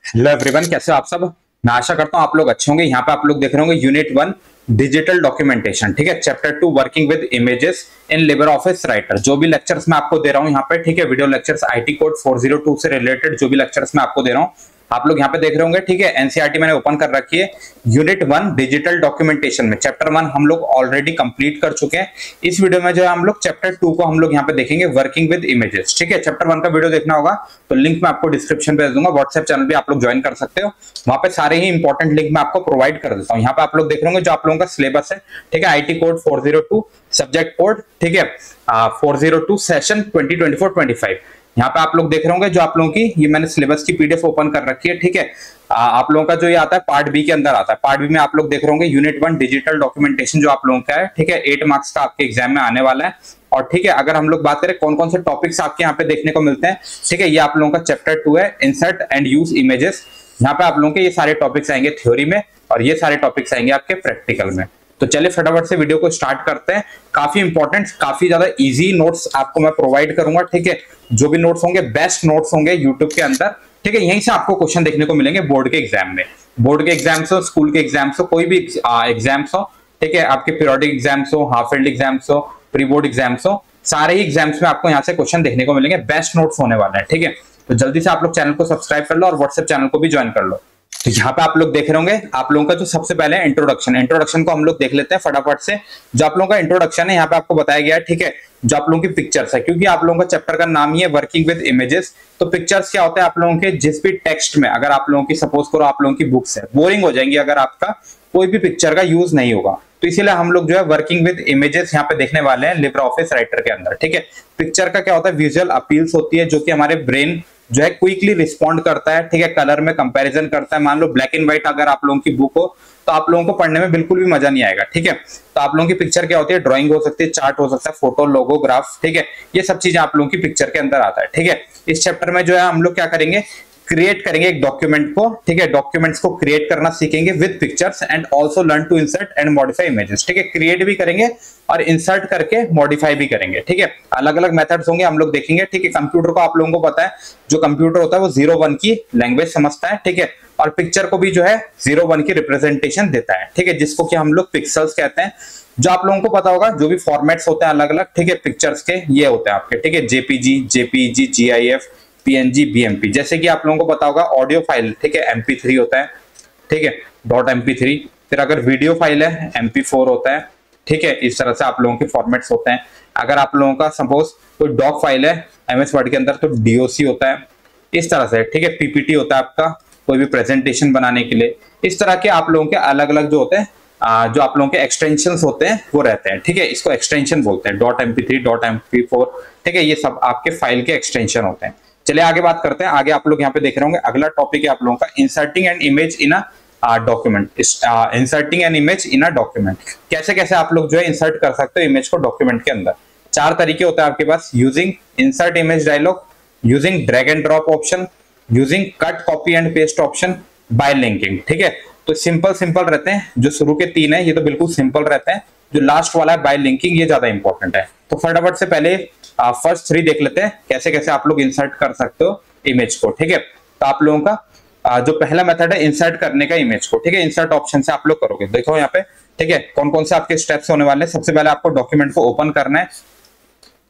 Hello everyone, कैसे हो आप सब। मैं आशा करता हूं आप लोग अच्छे होंगे। यहाँ पे आप लोग देख रहे होंगे यूनिट 1 डिजिटल डॉक्यूमेंटेशन, ठीक है। Chapter 2 working with images in Libre office writer. जो भी लेक्चर्स मैं आपको दे रहा हूँ यहाँ पे, ठीक है, वीडियो लेक्चर्स आईटी कोड 402 से रिलेटेड जो भी लेक्चर्स मैं आपको दे रहा हूँ, आप लोग यहाँ पे देख रहे होंगे, ठीक है। एनसीईआरटी मैंने ओपन कर रखी है। यूनिट 1 डिजिटल डॉक्यूमेंटेशन में चैप्टर 1 हम लोग ऑलरेडी कंप्लीट कर चुके हैं। इस वीडियो में जो है हम लोग चैप्टर 2 को हम लोग यहाँ पे देखेंगे, वर्किंग विद इमेजेस, ठीक है। चैप्टर 1 का वीडियो देखना होगा तो लिंक मैं आपको डिस्क्रिप्शन पे दे दूंगा। व्हाट्सएप चैनल भी आप लोग ज्वाइन कर सकते हो, वहां पे सारे ही इंपॉर्टेंट लिंक मैं आपको प्रोवाइड कर देता हूँ। यहाँ पे आप लोग देख रहे होंगे जो आप लोगों का सिलेबस है, ठीक है। आईटी कोड 402, सब्जेक्ट कोड, ठीक है, 402, सेशन 2024-25। यहाँ पे आप लोग देख रहे होंगे जो आप लोगों की, ये मैंने सिलेबस की पीडीएफ ओपन कर रखी है, ठीक है। आप लोगों का जो ये आता है पार्ट बी के अंदर आता है। पार्ट बी में आप लोग देख रहे होंगे यूनिट 1 डिजिटल डॉक्यूमेंटेशन जो आप लोगों का है, ठीक है। 8 मार्क्स का आपके एग्जाम में आने वाला है। और ठीक है, अगर हम लोग बात करें कौन कौन से टॉपिक्स आपके यहाँ पे देखने को मिलते हैं, ठीक है, ये आप लोगों का चैप्टर 2 है, इंसर्ट एंड यूज इमेजेस। यहाँ पे आप लोगों के ये सारे टॉपिक्स आएंगे थ्योरी में, और ये सारे टॉपिक्स आएंगे आपके प्रैक्टिकल में। तो चलिए फटाफट से वीडियो को स्टार्ट करते हैं। काफी इंपॉर्टेंट, काफी ज्यादा इजी नोट्स आपको मैं प्रोवाइड करूंगा, ठीक है। जो भी नोट्स होंगे बेस्ट नोट्स होंगे यूट्यूब के अंदर, ठीक है। यहीं से आपको क्वेश्चन देखने को मिलेंगे बोर्ड के एग्जाम में। बोर्ड के एग्जाम्स हो, स्कूल के एग्जाम्स हो, कोई भी एग्जाम्स हो, ठीक है, आपके पीरियोडिक एग्जाम्स हो, हाफ फील्ड एग्जाम्स हो, प्री बोर्ड एग्जाम्स हो, सारे ही एग्जाम्स में आपको यहाँ से क्वेश्चन देखने को मिलेंगे। बेस्ट नोट्स होने वाले हैं, ठीक है। तो जल्दी से आप लोग चैनल को सब्सक्राइब कर लो और व्हाट्सएप चैनल को भी ज्वाइन कर लो। तो यहाँ पे आप लोग देख रहे होंगे, आप लोगों का जो सबसे पहले इंट्रोडक्शन को हम लोग देख लेते हैं फटाफट से। जो आप लोगों का इंट्रोडक्शन है यहाँ पे आपको बताया गया है, ठीक है। जो आप लोगों की पिक्चर्स है, क्योंकि आप लोगों का चैप्टर का नाम ही है वर्किंग विद इमेजेस, तो पिक्चर्स क्या होता है आप लोगों के, जिस भी टेक्स्ट में अगर आप लोगों की सपोज करो आप लोगों की बुक्स है, बोरिंग हो जाएंगी अगर आपका कोई भी पिक्चर का यूज नहीं होगा। तो इसीलिए हम लोग जो है वर्किंग विद इमेजेस यहाँ पे देखने वाले हैं लिब्रे ऑफिस राइटर के अंदर, ठीक है। पिक्चर का क्या होता है, विजुअल अपील्स होती है जो कि हमारे ब्रेन जो है क्विकली रिस्पॉन्ड करता है, ठीक है। कलर में कंपैरिजन करता है। मान लो ब्लैक एंड व्हाइट अगर आप लोगों की बुक हो तो आप लोगों को पढ़ने में बिल्कुल भी मजा नहीं आएगा, ठीक है। तो आप लोगों की पिक्चर क्या होती है, ड्राइंग हो सकती है, चार्ट हो सकता है, फोटो, लोगो, ग्राफ, ठीक है। ये सब चीजें आप लोगों की पिक्चर के अंदर आता है, ठीक है। इस चैप्टर में जो है हम लोग क्या करेंगे, क्रिएट करेंगे एक डॉक्यूमेंट को, ठीक है। डॉक्यूमेंट्स को क्रिएट करना सीखेंगे with pictures and also learn to insert and modify images, ठीक है। क्रिएट भी करेंगे और इंसर्ट करके मॉडिफाई भी करेंगे, ठीक है। अलग अलग मेथड्स होंगे, हम लोग देखेंगे, ठीक है। कंप्यूटर को आप लोगों को पता है, जो कंप्यूटर होता है वो 0-1 की लैंग्वेज समझता है, ठीक है। और पिक्चर को भी जो है 0-1 की रिप्रेजेंटेशन देता है, ठीक है, जिसको कि हम लोग पिक्सल्स कहते हैं। जो आप लोगों को पता होगा जो भी फॉर्मेट्स होते हैं अलग अलग, ठीक है, पिक्चर्स के ये होते हैं आपके, ठीक है। JPG, JPG, GIF, PNG, BMP. जैसे कि आप लोगों को पता होगा ऑडियो फाइल, ठीक है, MP3 होता है, ठीक है, .mp3। फिर अगर वीडियो फाइल है MP4 होता है, ठीक है। इस तरह से आप लोगों के फॉर्मेट्स होते हैं। अगर आप लोगों का सपोज कोई डॉक फाइल है MS वर्ड के अंदर तो DOC होता है, इस तरह से, ठीक है। PPT होता है आपका कोई भी प्रेजेंटेशन बनाने के लिए। इस तरह के आप लोगों के अलग अलग जो होते हैं, जो आप लोगों के एक्सटेंशंस होते हैं वो रहते हैं, ठीक है। इसको एक्सटेंशन बोलते हैं, .mp3, .mp4, ठीक है। ये सब आपके फाइल के एक्सटेंशन होते हैं। चलिए आगे बात करते हैं। आगे आप लोग यहाँ पे देख रहे होंगे, अगला टॉपिक है आप लोगों का inserting N image in a document. Inserting N image in a document, कैसे कैसे आप लोग जो है इंसर्ट कर सकते हो इमेज को डॉक्यूमेंट के अंदर। 4 तरीके होते हैं आपके पास, using insert image dialog, using drag and drop option, using cut copy and paste option, by linking, ठीक है। तो सिंपल सिंपल रहते हैं। जो शुरू के 3 है ये तो बिल्कुल सिंपल रहते हैं। जो लास्ट वाला है बाय लिंकिंग, ये ज्यादा इंपॉर्टेंट है। तो फटाफट से पहले फर्स्ट 3 देख लेते हैं, कैसे कैसे आप लोग इंसर्ट कर सकते हो इमेज को, ठीक है। तो आप लोगों का जो पहला मेथड है इंसर्ट करने का इमेज को, ठीक है, इंसर्ट ऑप्शन से आप लोग करोगे। देखो यहाँ पे, ठीक है, कौन कौन से आपके स्टेप्स होने वाले हैं। सबसे पहले आपको डॉक्यूमेंट को ओपन करना है,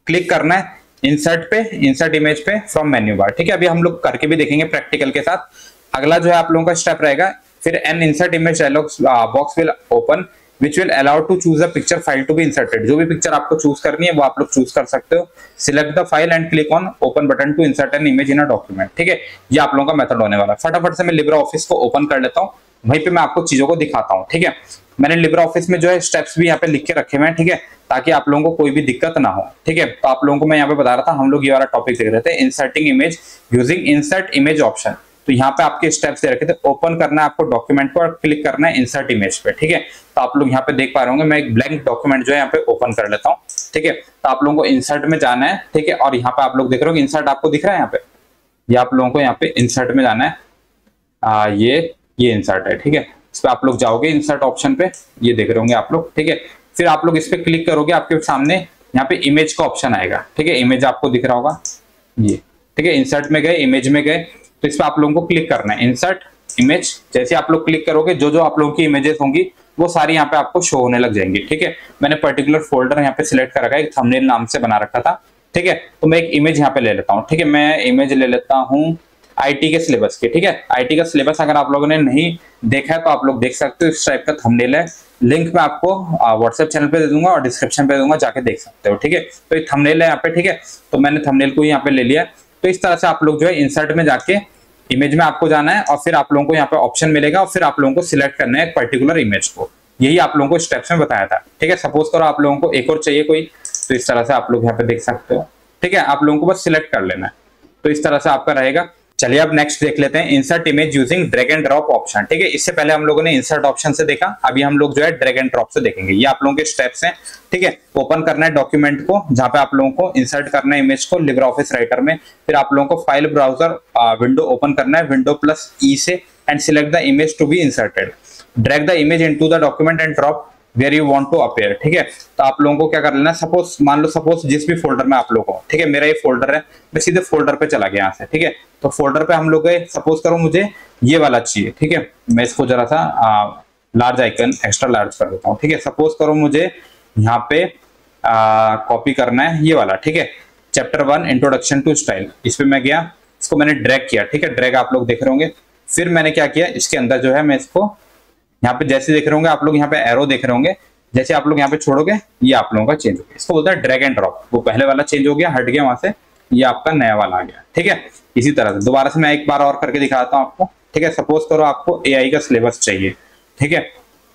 क्लिक करना है इंसर्ट पे, इंसर्ट इमेज पे फ्रॉम मेन्यू बार, ठीक है। अभी हम लोग करके भी देखेंगे प्रैक्टिकल के साथ। अगला जो है आप लोगों का स्टेप रहेगा, फिर an insert image dialog box will open which will allow to choose a picture file to be inserted। जो भी पिक्चर आपको चूज करनी है वो आप लोग चूज कर सकते हो। Select the file and click on open button to insert an image in a document, ठीक है। ये आप लोगों का मेथड होने वाला है। फटाफट से मैं लिब्रे ऑफिस को ओपन कर लेता हूँ, वहीं पे मैं आपको चीजों को दिखाता हूँ, ठीक है। मैंने लिब्रे ऑफिस में जो है स्टेप्स भी यहाँ पे लिख के रखे हुए हैं, ठीक है, ताकि आप लोगों को कोई भी दिक्कत ना हो, ठीक है। तो आप लोगों को मैं यहाँ पे बता रहा था, हम लोग ये वाला टॉपिक देख रहे थे, inserting image using insert image option. तो यहाँ पे आपके स्टेप्स दे रखे थे, ओपन करना है आपको डॉक्यूमेंट को और क्लिक करना है इंसर्ट इमेज पे, ठीक है। तो आप लोग यहाँ पे देख पा रहे होंगे, मैं एक ब्लैंक डॉक्यूमेंट जो है यहाँ पे ओपन कर लेता हूँ, ठीक है। तो आप लोगों को इंसर्ट में जाना है, ठीक है। और यहाँ पे आप लोग देख रहे हो इंसर्ट आपको दिख रहा है यहाँ पे, ये आप लोगों को यहाँ पे इंसर्ट में जाना है। ये इंसर्ट है, ठीक है। इस पे आप लोग जाओगे इंसर्ट ऑप्शन पे, ये देख रहे होंगे आप लोग, ठीक है। फिर आप लोग इस पे क्लिक करोगे, आपके सामने यहाँ पे इमेज का ऑप्शन आएगा, ठीक है। इमेज आपको दिख रहा होगा ये, ठीक है। इंसर्ट में गए, इमेज में गए, तो इस पर आप लोगों को क्लिक करना है, इंसर्ट इमेज। जैसे आप लोग क्लिक करोगे जो जो आप लोगों की इमेजेस होंगी वो सारी यहाँ पे आपको शो होने लग जाएंगी। ठीक है, मैंने पर्टिकुलर फोल्डर यहाँ पे सिलेक्ट कर रखा है, एक थंबनेल नाम से बना रखा था। ठीक है, तो मैं एक इमेज यहाँ पे ले लेता हूँ। ठीक है, मैं इमेज ले लेता हूँ आईटी के सिलेबस के। ठीक है, आईटी का सिलेबस अगर आप लोगों ने नहीं देखा है तो आप लोग देख सकते हो, इस टाइप का थंबनेल है। लिंक मैं आपको व्हाट्सएप चैनल पे दे दूंगा और डिस्क्रिप्शन पे दूंगा, जाके देख सकते हो। ठीक है, तो ये थंबनेल है यहाँ पे। ठीक है, तो मैंने थंबनेल को यहाँ पे ले लिया। तो इस तरह से आप लोग जो है इंसर्ट में जाके इमेज में आपको जाना है और फिर आप लोगों को यहाँ पे ऑप्शन मिलेगा और फिर आप लोगों को सिलेक्ट करना है एक पर्टिकुलर इमेज को। यही आप लोगों को स्टेप्स में बताया था। ठीक है, सपोज करो आप लोगों को एक और चाहिए कोई, तो इस तरह से आप लोग यहाँ पे देख सकते हो। ठीक है, आप लोगों को बस सिलेक्ट कर लेना है, तो इस तरह से आपका रहेगा। चलिए अब नेक्स्ट देख लेते हैं, insert image using drag and drop option. ठीक है, इससे पहले हम लोगों ने इंसर्ट ऑप्शन से देखा, अभी हम लोग जो है ड्रैग एंड ड्रॉप से देखेंगे। ये आप लोगों के स्टेप्स हैं। ठीक है, ओपन करना है डॉक्यूमेंट को जहां पे आप लोगों को इंसर्ट करना है इमेज को लिब्रे ऑफिस राइटर में। फिर आप लोगों को फाइल ब्राउजर विंडो ओपन करना है विंडो+E से and select the image to be inserted. Drag the image into the document and drop where you want to appear. ठीक है, तो आप लोगों को क्या कर लेना है, सपोज मान लो सपोज जिस भी फोल्डर में आप लोगों को, ठीक है मेरा ये फोल्डर है, मैं सीधे फोल्डर पे चला गया यहाँ से। ठीक है, तो फोल्डर पे हम लोग गए, सपोज करो मुझे ये वाला चाहिए। ठीक है, मैं इसको जरा सा लार्ज आइकन एक्स्ट्रा लार्ज कर देता हूँ। ठीक है, सपोज करो मुझे यहाँ पे कॉपी करना है ये वाला। ठीक है, चैप्टर 1 इंट्रोडक्शन टू स्टाइल, इस पे मैं गया, इसको मैंने ड्रैग किया। ठीक है, ड्रैग आप लोग देख रहे होंगे। फिर मैंने क्या किया, इसके अंदर जो है मैं इसको यहाँ पे जैसे देख रहे होंगे आप लोग, यहाँ पे एरो देख रहे होंगे, जैसे आप लोग यहाँ पे छोड़ोगे ये आप लोगों का चेंज हो गया। इसको बोलता है ड्रैग एंड ड्रॉप। वो पहले वाला चेंज हो गया, हट गया वहां से, ये आपका नया वाला आ गया। ठीक है, इसी तरह से दोबारा से मैं एक बार और करके दिखाता हूँ आपको। ठीक है, सपोज करो आपको एआई का सिलेबस चाहिए। ठीक है,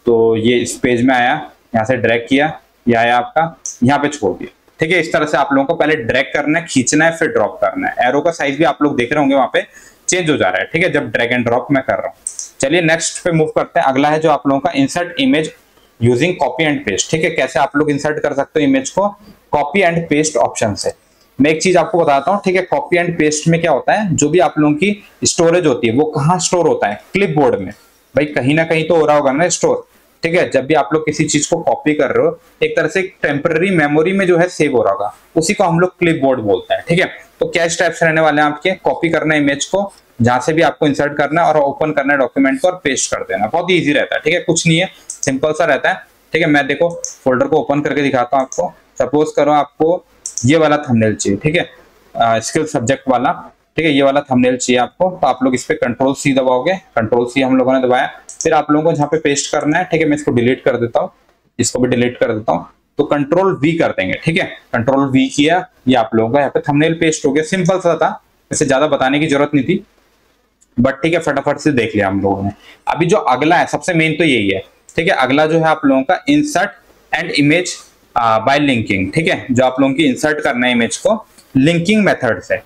तो ये इस पेज में आया, यहाँ से ड्रैग किया, ये आया आपका, यहाँ पे छोड़ दिया। ठीक है, इस तरह से आप लोगों को पहले ड्रैग करना है, खींचना है, फिर ड्रॉप करना है। एरो का साइज भी आप लोग देख रहे होंगे वहां पे चेंज हो जा रहा है। ठीक है, जब ड्रैग एंड ड्रॉप मैं कर रहा हूँ। चलिए नेक्स्ट पे मूव करते हैं। अगला है जो आप लोगों का insert image using copy and paste. ठीक है, कैसे आप लोग इंसर्ट कर सकते हो इमेज को कॉपी एंड पेस्ट ऑप्शन से। मैं एक चीज आपको बताता हूँ। ठीक है, कॉपी एंड पेस्ट में क्या होता है, जो भी आप लोगों की स्टोरेज होती है वो कहाँ स्टोर होता है, क्लिपबोर्ड में। भाई कहीं ना कहीं तो हो रहा होगा ना स्टोर। ठीक है, जब भी आप लोग किसी चीज को कॉपी कर रहे हो एक तरह से टेम्पररी मेमोरी में जो है सेव हो रहा होगा, उसी को हम लोग क्लिपबोर्ड बोलते हैं। ठीक है, तो क्या स्टेप्स रहने वाले हैं आपके, कॉपी करना है इमेज को जहां से भी आपको इंसर्ट करना है और ओपन करना है डॉक्यूमेंट को और पेस्ट कर देना। बहुत ही ईजी रहता है। ठीक है, कुछ नहीं है, सिंपल सा रहता है। ठीक है, मैं देखो फोल्डर को ओपन करके दिखाता हूँ आपको। सपोज करो आपको ये वाला थंबनेल चाहिए। ठीक है, स्किल सब्जेक्ट वाला। ठीक है, ये वाला थंबनेल चाहिए आपको, तो आप लोग इस पे Ctrl+C दबाओगे। Ctrl+C हम लोगों ने दबाया, फिर आप लोगों को जहाँ पे पेस्ट करना है। ठीक है, मैं इसको डिलीट कर देता हूँ, इसको भी डिलीट कर देता हूँ, तो Ctrl+V कर देंगे। ठीक है, Ctrl+V किया, ये आप लोगों का यहाँ पे थंबनेल पेस्ट हो गया। सिंपल सा था, वैसे ज्यादा बताने की जरूरत नहीं थी, बट ठीक है फटाफट से देख लिया हम लोगों ने। अभी जो अगला है सबसे मेन तो यही है। ठीक है, अगला जो है आप लोगों का insert and image by linking. ठीक है, जो आप लोगों की इंसर्ट करना है इमेज को लिंकिंग मेथड से।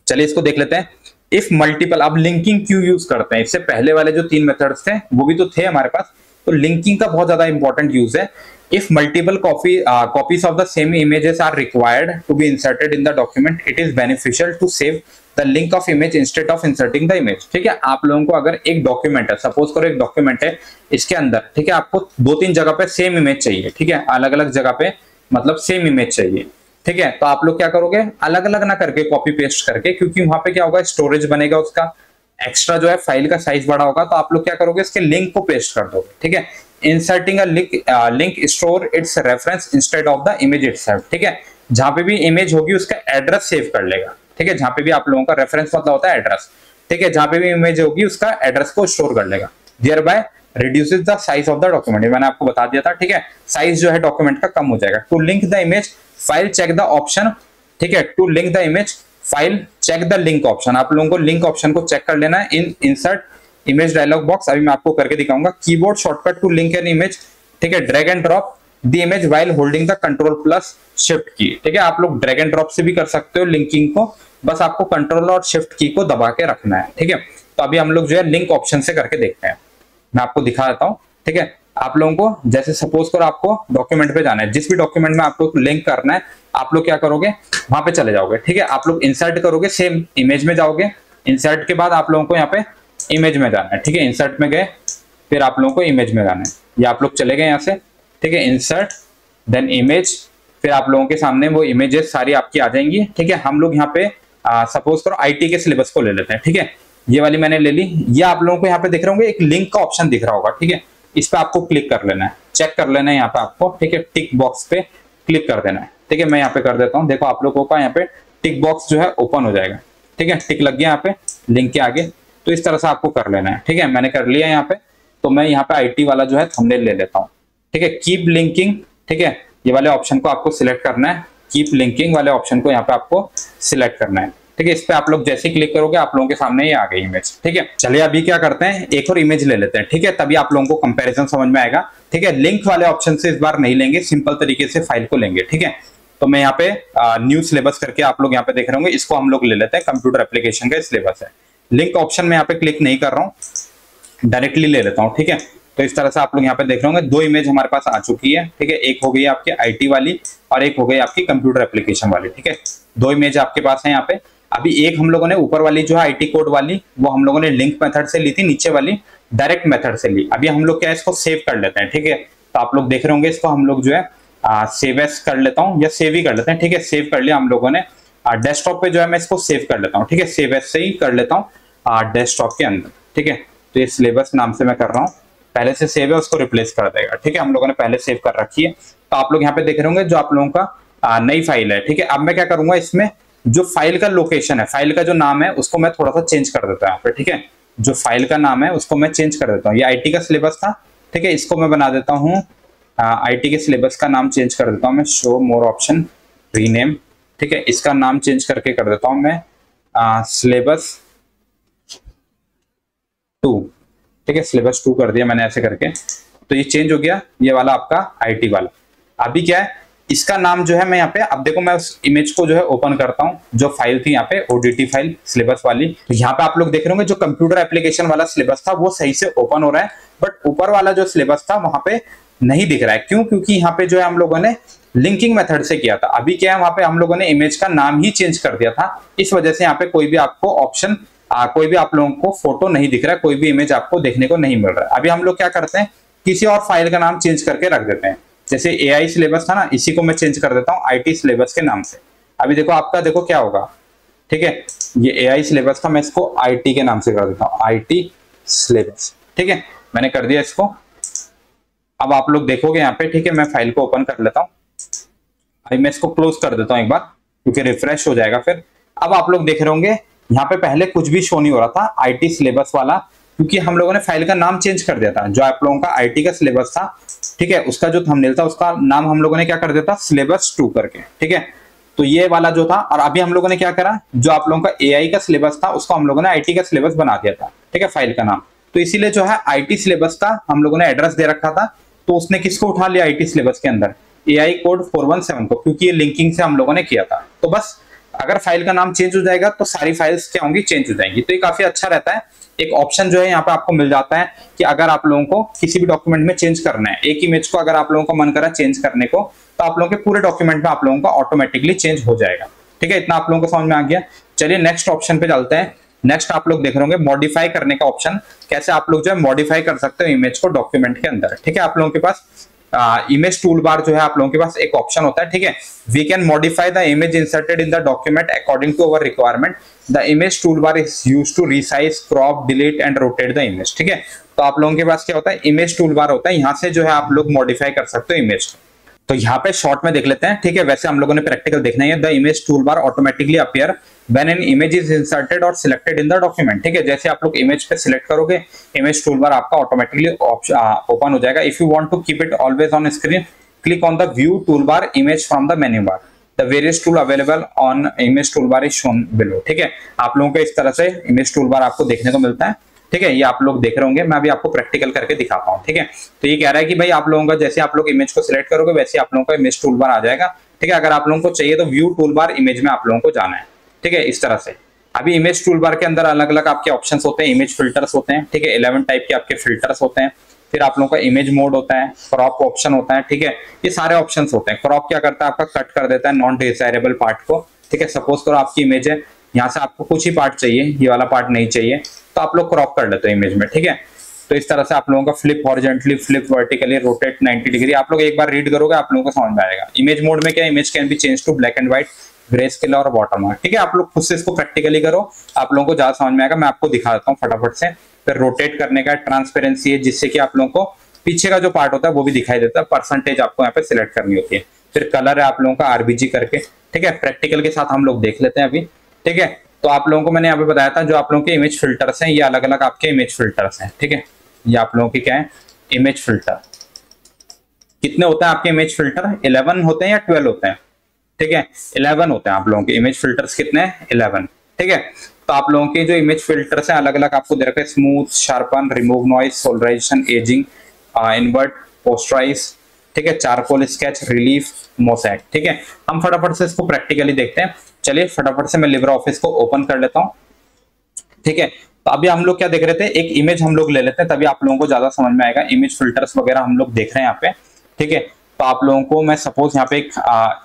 चलिए इसको देख लेते हैं। इफ मल्टीपल, अब लिंकिंग क्यों यूज करते हैं, इससे पहले वाले जो 3 मेथड्स थे वो भी तो थे हमारे पास, तो लिंकिंग का बहुत ज्यादा इंपॉर्टेंट यूज है। If multiple copies of the same images are required to be inserted in the document, it is beneficial to save the link of image instead of inserting the image। ठीक है, आप लोगों को अगर एक document है, suppose करो एक डॉक्यूमेंट है, इसके अंदर ठीक है आपको 2-3 जगह पे सेम इमेज चाहिए। ठीक है, अलग अलग जगह पे मतलब सेम इमेज चाहिए। ठीक है, तो आप लोग क्या करोगे, अलग अलग ना करके कॉपी पेस्ट करके, क्योंकि वहां पे क्या होगा स्टोरेज बनेगा, उसका एक्स्ट्रा जो है फाइल का साइज बड़ा होगा, तो आप लोग क्या करोगे इसके लिंक को पेस्ट कर दोगे। ठीक है, inserting a link store it's reference instead of the image itself. ठीक है, जहां पे भी इमेज होगी उसका एड्रेस सेव कर लेगा। ठीक है, जहां पे भी आप लोगों का रेफरेंस मतलब होता है एड्रेस। ठीक है, जहां पे भी इमेज होगी उसका एड्रेस को स्टोर कर लेगा। There by reduces the size of the document, मैंने आपको बता दिया था। ठीक है, साइज जो है डॉक्यूमेंट का कम हो जाएगा। To link the image file check the option. ठीक है, to link the image file check the link option, आप लोगों को लिंक ऑप्शन को चेक कर लेना है in insert image dialog box. अभी मैं आपको करके दिखाऊंगा। Keyboard shortcut to link an image. ठीक है, drag and drop the image while holding the Ctrl+Shift key. ठीक है, आप लोग ड्रैग एंड ड्रॉप से भी कर सकते हो लिंकिंग को, बस आपको Ctrl और Shift की को दबा के रखना है। ठीक है, तो अभी हम लोग जो है लिंक ऑप्शन से करके देखते हैं, मैं आपको दिखा देता हूँ। ठीक है, आप लोगों को जैसे सपोज करो आपको डॉक्यूमेंट पे जाना है, जिस भी डॉक्यूमेंट में आपको लिंक करना है, आप लोग क्या करोगे वहां पे चले जाओगे। ठीक है, आप लोग इंसर्ट करोगे, सेम इमेज में जाओगे। इंसर्ट के बाद आप लोगों को यहाँ पे इमेज में जाना है। ठीक है, इंसर्ट में गए, फिर आप लोगों को इमेज में जाना है। ये आप लोग चले गए यहाँ से। ठीक है, इंसर्ट देन इमेज, फिर आप लोगों के सामने वो इमेजेस सारी आपकी आ जाएंगी। ठीक है, हम लोग यहाँ पे सपोज करो आईटी के सिलेबस को ले लेते हैं, ठीक है। ये वाली मैंने ले ली। ये आप लोगों को यहाँ पे दिख रहा होगा, एक लिंक का ऑप्शन दिख रहा होगा, ठीक है। इस पे आपको क्लिक कर लेना है, चेक कर लेना है यहाँ पे आपको, ठीक है। टिक बॉक्स पे क्लिक कर देना है, ठीक है। मैं यहाँ पे कर देता हूँ, देखो आप लोगों का यहाँ पे टिक बॉक्स जो है ओपन हो जाएगा, ठीक है। टिक लग गया यहाँ पे लिंक के आगे। तो इस तरह से आपको कर लेना है, ठीक है। मैंने कर लिया यहाँ पे। तो मैं यहाँ पे आईटी वाला जो है थंबनेल ले लेता हूँ, ठीक है। कीप लिंकिंग, ठीक है, ये वाले ऑप्शन को आपको सिलेक्ट करना है। कीप लिंकिंग वाले ऑप्शन को यहाँ पे आपको सिलेक्ट करना है, ठीक है। इस पे आप लोग जैसे ही क्लिक करोगे आप लोगों के सामने ये आ गई इमेज, ठीक है। चलिए अभी क्या करते हैं, एक और इमेज ले लेते हैं, ठीक है, तभी आप लोगों को कंपैरिजन समझ में आएगा, ठीक है। लिंक वाले ऑप्शन से इस बार नहीं लेंगे, सिंपल तरीके से फाइल को लेंगे, ठीक है। तो मैं यहाँ पे न्यू सिलेबस करके आप लोग यहाँ पे देख रहे होंगे, इसको हम लोग ले लेते हैं, कंप्यूटर एप्लीकेशन का सिलेबस है। लिंक ऑप्शन में यहाँ पे क्लिक नहीं कर रहा हूँ, डायरेक्टली ले लेता हूँ, ठीक है। तो इस तरह से आप लोग यहाँ पे देख रहे होंगे, दो इमेज हमारे पास आ चुकी है, ठीक है। एक हो गई आपकी आईटी वाली और एक हो गई आपकी कंप्यूटर एप्लीकेशन वाली, ठीक है। दो इमेज आपके पास है यहाँ पे। अभी एक हम लोगों ने ऊपर वाली जो है आईटी कोड वाली, वो हम लोगों ने लिंक मेथड से ली थी, नीचे वाली डायरेक्ट मेथड से ली। अभी हम लोग क्या इसको सेव कर लेते हैं, ठीक है। तो आप लोग देख रहे होंगे, इसको हम लोग जो है सेव एस कर लेता हूँ या सेव ही कर लेते हैं, ठीक है। सेव कर लिया हम लोगों ने। डेस्कटॉप पे जो है मैं इसको सेव कर लेता हूँ, ठीक है। सेव एस से ही कर लेता हूँ डेस्कटॉप के अंदर, ठीक है। तो ये सिलेबस नाम से मैं कर रहा हूँ, पहले से सेव है उसको रिप्लेस कर देगा, ठीक है। हम लोगों ने पहले सेव कर रखी है। तो आप लोग यहाँ पे देख रहे होंगे जो आप लोगों का नई फाइल है, ठीक है। अब मैं क्या करूंगा, इसमें जो फाइल का लोकेशन है, फाइल का जो नाम है उसको मैं थोड़ा सा चेंज कर देता हूँ यहाँ पे, ठीक है। जो फाइल का नाम है उसको मैं चेंज कर देता हूँ। ये आईटी का सिलेबस था, ठीक है। इसको मैं बना देता हूँ आईटी के सिलेबस का नाम चेंज कर देता हूँ मैं, शो मोर ऑप्शन रीनेम, ठीक है। इसका नाम चेंज करके कर देता हूँ मैं सिलेबस 2, ठीक है। सिलेबस 2 कर दिया मैंने ऐसे करके। तो ये चेंज हो गया, ये वाला आपका आईटी वाला। अभी क्या है, इसका नाम जो है मैं यहाँ पे, अब देखो मैं उस इमेज को जो है ओपन करता हूँ, जो फाइल थी यहाँ पे ओडीटी फाइल सिलेबस वाली। तो यहाँ पे आप लोग देख रहे होंगे जो कंप्यूटर एप्लीकेशन वाला सिलेबस था वो सही से ओपन हो रहा है, बट ऊपर वाला जो सिलेबस था वहां पे नहीं दिख रहा है। क्यों? क्योंकि यहाँ पे जो है हम लोगों ने लिंकिंग मेथड से किया था। अभी क्या है, वहां पे हम लोगों ने इमेज का नाम ही चेंज कर दिया था, इस वजह से यहाँ पे कोई भी आपको ऑप्शन कोई भी आप लोगों को फोटो नहीं दिख रहा है, कोई भी इमेज आपको देखने को नहीं मिल रहा है। अभी हम लोग क्या करते हैं, किसी और फाइल का नाम चेंज करके रख देते हैं। जैसे एआई सिलेबस था ना, इसी को मैं चेंज कर देता हूँ आईटी सिलेबस के नाम से। अभी देखो आपका, देखो क्या होगा, ठीक है। ये एआई सिलेबस था, मैं इसको आईटी के नाम से कर देता हूँ, आईटी सिलेबस, ठीक है। मैंने कर दिया इसको। अब आप लोग देखोगे यहाँ पे, ठीक है। मैं फाइल को ओपन कर लेता हूँ। अभी मैं इसको क्लोज कर देता हूँ एक बार, क्योंकि रिफ्रेश हो जाएगा फिर। अब आप लोग देख रहे होंगे यहाँ पे पहले कुछ भी शो नहीं हो रहा था आईटी सिलेबस वाला, क्योंकि हम लोगों ने फाइल का नाम चेंज कर दिया था। जो आप लोगों का आईटी का सिलेबस था, ठीक है, उसका जो थंबनेल था उसका नाम हम लोगों ने क्या कर दिया था, सिलेबस 2 करके, ठीक है। तो ये वाला जो था, और अभी हम लोगों ने क्या करा, जो आप लोगों का एआई का सिलेबस था उसको हम लोगों ने आईटी का सिलेबस बना दिया था, ठीक है, फाइल का नाम। तो इसीलिए जो है आईटी सिलेबस का हम लोगों ने एड्रेस दे रखा था, तो उसने किसको उठा लिया आईटी सिलेबस के अंदर, एआई कोड 417 को, क्योंकि ये लिंकिंग से हम लोगों ने किया था। तो बस अगर फाइल का नाम चेंज हो जाएगा तो सारी फाइल्स क्या होंगी, चेंज हो जाएंगी। तो ये काफी अच्छा रहता है, एक ऑप्शन जो है यहाँ पे आपको मिल जाता है कि अगर आप लोगों को किसी भी डॉक्यूमेंट में चेंज करना है, एक इमेज को अगर आप लोगों को मन करा चेंज करने को, तो आप लोगों के पूरे डॉक्यूमेंट में आप लोगों का ऑटोमेटिकली चेंज हो जाएगा, ठीक है। इतना आप लोगों को समझ में आ गया। चलिए नेक्स्ट ऑप्शन पे चलते हैं। नेक्स्ट आप लोग देख रहे होंगे मॉडिफाई करने का ऑप्शन, कैसे आप लोग जो है मॉडिफाई कर सकते हो इमेज को डॉक्यूमेंट के अंदर, ठीक है। आप लोगों के पास इमेज टूल बार जो है आप लोगों के पास एक ऑप्शन होता है, ठीक है। We can modify the image inserted in the document according to our requirement. The image tool bar is used to resize, crop, delete and rotate the image, ठीक है। तो आप लोगों के पास क्या होता है, इमेज टूल बार होता है, यहाँ से जो है आप लोग मॉडिफाई कर सकते हो इमेज को। तो यहाँ पे शॉर्ट में देख लेते हैं, ठीक है। वैसे हम लोगों ने प्रैक्टिकल देखना है। The image tool bar automatically appear when an image is inserted और सिलेक्टेड इन द डॉक्यूमेंट, ठीक है। जैसे आप लोग इमेज पे सिलेक्ट करोगे, इमेज टूल बार आपका ऑटोमेटिकली ओपन हो जाएगा। If you want to keep it always on screen, click on the view tool bar image from the menu bar. The various tool available on image tool bar is shown below, ठीक है। आप लोगों को इस तरह से image tool बार आपको देखने को मिलता है, ठीक है। ये आप लोग देख रहे होंगे, मैं अभी आपको प्रैक्टिकल करके दिखाता हूँ, ठीक है। तो ये कह रहा है कि भाई आप लोगों का जैसे आप लोग इमेज को सिलेक्ट करोगे वैसे आप लोगों का इमेज टूल बार आ जाएगा, ठीक है। अगर आप लोगों को चाहिए तो व्यू टूल बार इमेज में आप लोगों को जाना है, ठीक है, इस तरह से। अभी इमेज टूल बार के अंदर अलग अलग आपके ऑप्शंस होते हैं, इमेज फिल्टर्स होते हैं, ठीक है। 11 टाइप के आपके फिल्टर्स होते हैं। फिर आप लोगों का इमेज मोड होता है, क्रॉप ऑप्शन होता है, ठीक है। ये सारे ऑप्शंस होते हैं। क्रॉप क्या करता है, आपका कट कर देता है नॉन डिजायरेबल पार्ट को, ठीक है। सपोज करो आपकी इमेज है, यहाँ से आपको कुछ ही पार्ट चाहिए, ये वाला पार्ट नहीं चाहिए, तो आप लोग क्रॉप कर लेते हो इमेज में, ठीक है। तो इस तरह से आप लोगों का flip horizontally, flip vertically, rotate 90 degree, आप लोग एक बार रीड करोगे आप लोगों को समझ में आएगा। इमेज मोड में क्या, image can be change to black and white, grey scale और वाटरमार्क। ठीक है, आप लोग खुद से इसको प्रैक्टिकली करो, आप लोगों को ज्यादा समझ में आएगा। मैं आपको दिखा देता हूँ फटाफट से। फिर रोटेट करने का ट्रांसपेरेंसी है, जिससे कि आप लोगों को पीछे का जो पार्ट होता है वो भी दिखाई देता है। परसेंटेज आपको यहाँ पे सिलेक्ट करनी होती है। फिर कलर है आप लोगों का आरबीजी करके। ठीक है, प्रैक्टिकल के साथ हम लोग देख लेते हैं अभी। ठीक है, तो आप लोगों को मैंने यहाँ पे बताया था जो आप लोगों के इमेज फिल्टर्स हैं, ये अलग अलग आपके इमेज फिल्टर्स हैं। ठीक है, ये आप लोगों की क्या है, इमेज फिल्टर। कितने होते हैं आपके इमेज फिल्टर? 11 होते हैं या 12 होते हैं? ठीक है, 11 होते हैं आप लोगों के इमेज फिल्टर्स। कितने हैं? 11। ठीक है, तो आप लोगों के जो इमेज फिल्टर्स हैं अलग अलग आपको दे रखे हैं। Smooth, sharpen, remove noise, solarization, aging, invert, posterize. ठीक है, चारकोल, स्केच, रिलीफ, मोसैक। ठीक है, हम फटाफट से इसको प्रैक्टिकली देखते हैं। चलिए फटाफट से मैं लिब्रे ऑफिस को ओपन कर लेता हूँ। ठीक है, तो अभी हम लोग क्या देख रहे थे, एक इमेज हम लोग ले लेते हैं, तभी आप लोगों को ज्यादा समझ में आएगा। इमेज फिल्टर्स वगैरह हम लोग देख रहे हैं यहाँ पे। ठीक है, तो आप लोगों को मैं सपोज यहाँ पे एक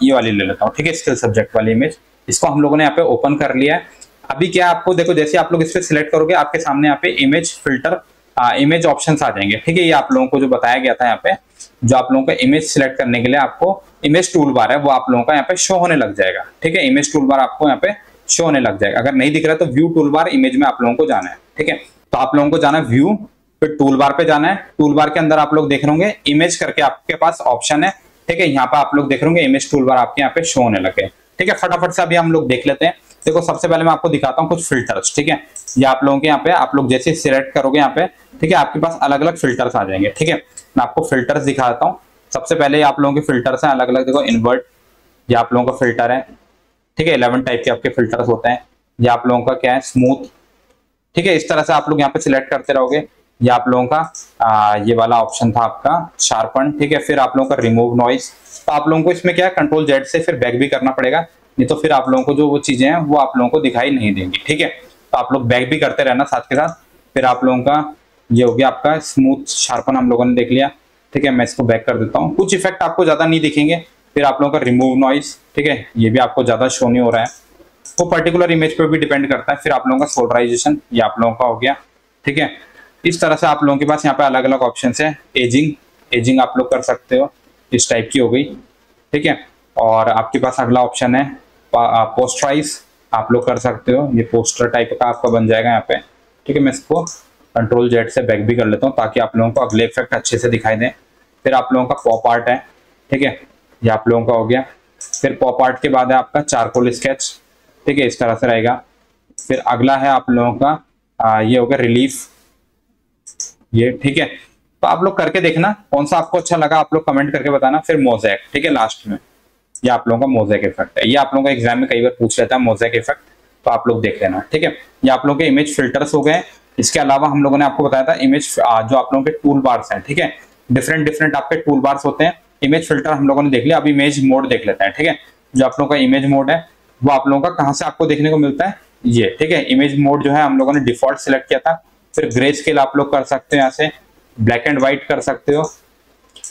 ये वाली ले लेता हूँ। ठीक है, स्किल सब्जेक्ट वाली इमेज, इसको हम लोगों ने यहाँ पे ओपन कर लिया है। अभी क्या आपको देखो, जैसे आप लोग इस पे सिलेक्ट करोगे आपके सामने यहाँ पे इमेज फिल्टर, इमेज ऑप्शंस आ जाएंगे। ठीक है, ये आप लोगों को जो बताया गया था यहाँ पे, जो आप लोगों को इमेज सिलेक्ट करने के लिए आपको इमेज टूल बार है वो आप लोगों का यहाँ पे शो होने लग जाएगा। ठीक है, इमेज टूल बार आपको यहाँ पे शो होने लग जाएगा। अगर नहीं दिख रहा है तो व्यू टूल बार इमेज में आप लोगों को जाना है। ठीक है, तो आप लोगों को जाना है व्यू, फिर टूल बार पे जाना है। टूल बार के अंदर आप लोग देख रहे होंगे इमेज करके आपके पास ऑप्शन है। ठीक है, यहाँ पे आप लोग देख रहे होंगे इमेज टूल बार आपके यहाँ पे शो होने लगे। ठीक है, फटाफट से अभी हम लोग देख लेते हैं। देखो सबसे पहले मैं आपको दिखाता हूँ कुछ फिल्टर्स। ठीक है, ये आप लोगों के यहाँ पे आप लोग जैसे सिलेक्ट करोगे यहाँ पे, ठीक है, आपके पास अलग अलग फिल्टर्स आ जाएंगे। ठीक है, मैं आपको फिल्टर्स दिखा देता हूँ। सबसे पहले आप लोगों के फिल्टर्स हैं अलग अलग। देखो इन्वर्ट, ये आप लोगों का फिल्टर है। ठीक है, 11 टाइप के आपके फिल्टर्स होते हैं। ये आप लोगों का क्या है, स्मूथ। ठीक है, इस तरह से आप लोग यहाँ पे सिलेक्ट करते रहोगे। ये आप लोगों का ये वाला ऑप्शन था आपका शार्पन। ठीक है, फिर आप लोगों का रिमूव नॉइज। तो आप लोगों को इसमें क्या है, कंट्रोल जेड से फिर बैक भी करना पड़ेगा, नहीं तो फिर आप लोगों को जो वो चीजें हैं वो आप लोगों को दिखाई नहीं देंगी। ठीक है, तो आप लोग बैक भी करते रहना साथ के साथ। फिर आप लोगों का ये हो गया आपका स्मूथ, शार्पन हम लोगों ने देख लिया। ठीक है, मैं इसको बैक कर देता हूँ। कुछ इफेक्ट आपको ज्यादा नहीं दिखेंगे। फिर आप लोगों का रिमूव नॉइज। ठीक है, ये भी आपको ज्यादा शो नहीं हो रहा है, वो पर्टिकुलर इमेज पे भी डिपेंड करता है। फिर आप लोगों का सोलराइजेशन, ये आप लोगों का हो गया। ठीक है, इस तरह से आप लोगों के पास यहाँ पे अलग अलग ऑप्शन है। एजिंग, एजिंग आप लोग कर सकते हो, इस टाइप की हो गई। ठीक है, और आपके पास अगला ऑप्शन है पोस्टराइज, आप लोग कर सकते हो। ये पोस्टर टाइप का आपका बन जाएगा यहाँ पे। ठीक है, मैं इसको कंट्रोल जेड से बैक भी कर लेता हूँ ताकि आप लोगों को अगले इफेक्ट अच्छे से दिखाई दें। फिर आप लोगों का पॉप आर्ट है। ठीक है, ये आप लोगों का हो गया। फिर पॉप आर्ट के बाद है आपका चारकोल स्केच। ठीक है, इस तरह से रहेगा। फिर अगला है आप लोगों का ये हो गया रिलीफ, ये। ठीक है, तो आप लोग करके देखना कौन सा आपको अच्छा लगा, आप लोग कमेंट करके बताना। फिर मोज़ेक। ठीक है, लास्ट में ये आप लोगों का मोज़ेक इफेक्ट है। ये आप लोगों का एग्जाम में कई बार पूछ लेता है मोज़ेक इफेक्ट, तो आप लोग देख लेना। ठीक है, ये आप लोगों के इमेज फिल्टर्स हो गए। इसके अलावा हम लोगों ने आपको बताया था इमेज जो आप लोगों के टूल बार्स हैं। ठीक है, डिफरेंट डिफरेंट आपके टूल बार्स होते हैं। इमेज फिल्टर हम लोगों ने देख लिया, अब इमेज मोड देख लेते हैं। ठीक है, जो आप लोगों का इमेज मोड है वो आप लोगों का कहाँ से आपको देखने को मिलता है, ये। ठीक है, इमेज मोड जो है हम लोगों ने डिफॉल्ट सिलेक्ट किया था। फिर ग्रे स्केल आप लोग कर सकते हो, यहाँ से ब्लैक एंड व्हाइट कर सकते हो,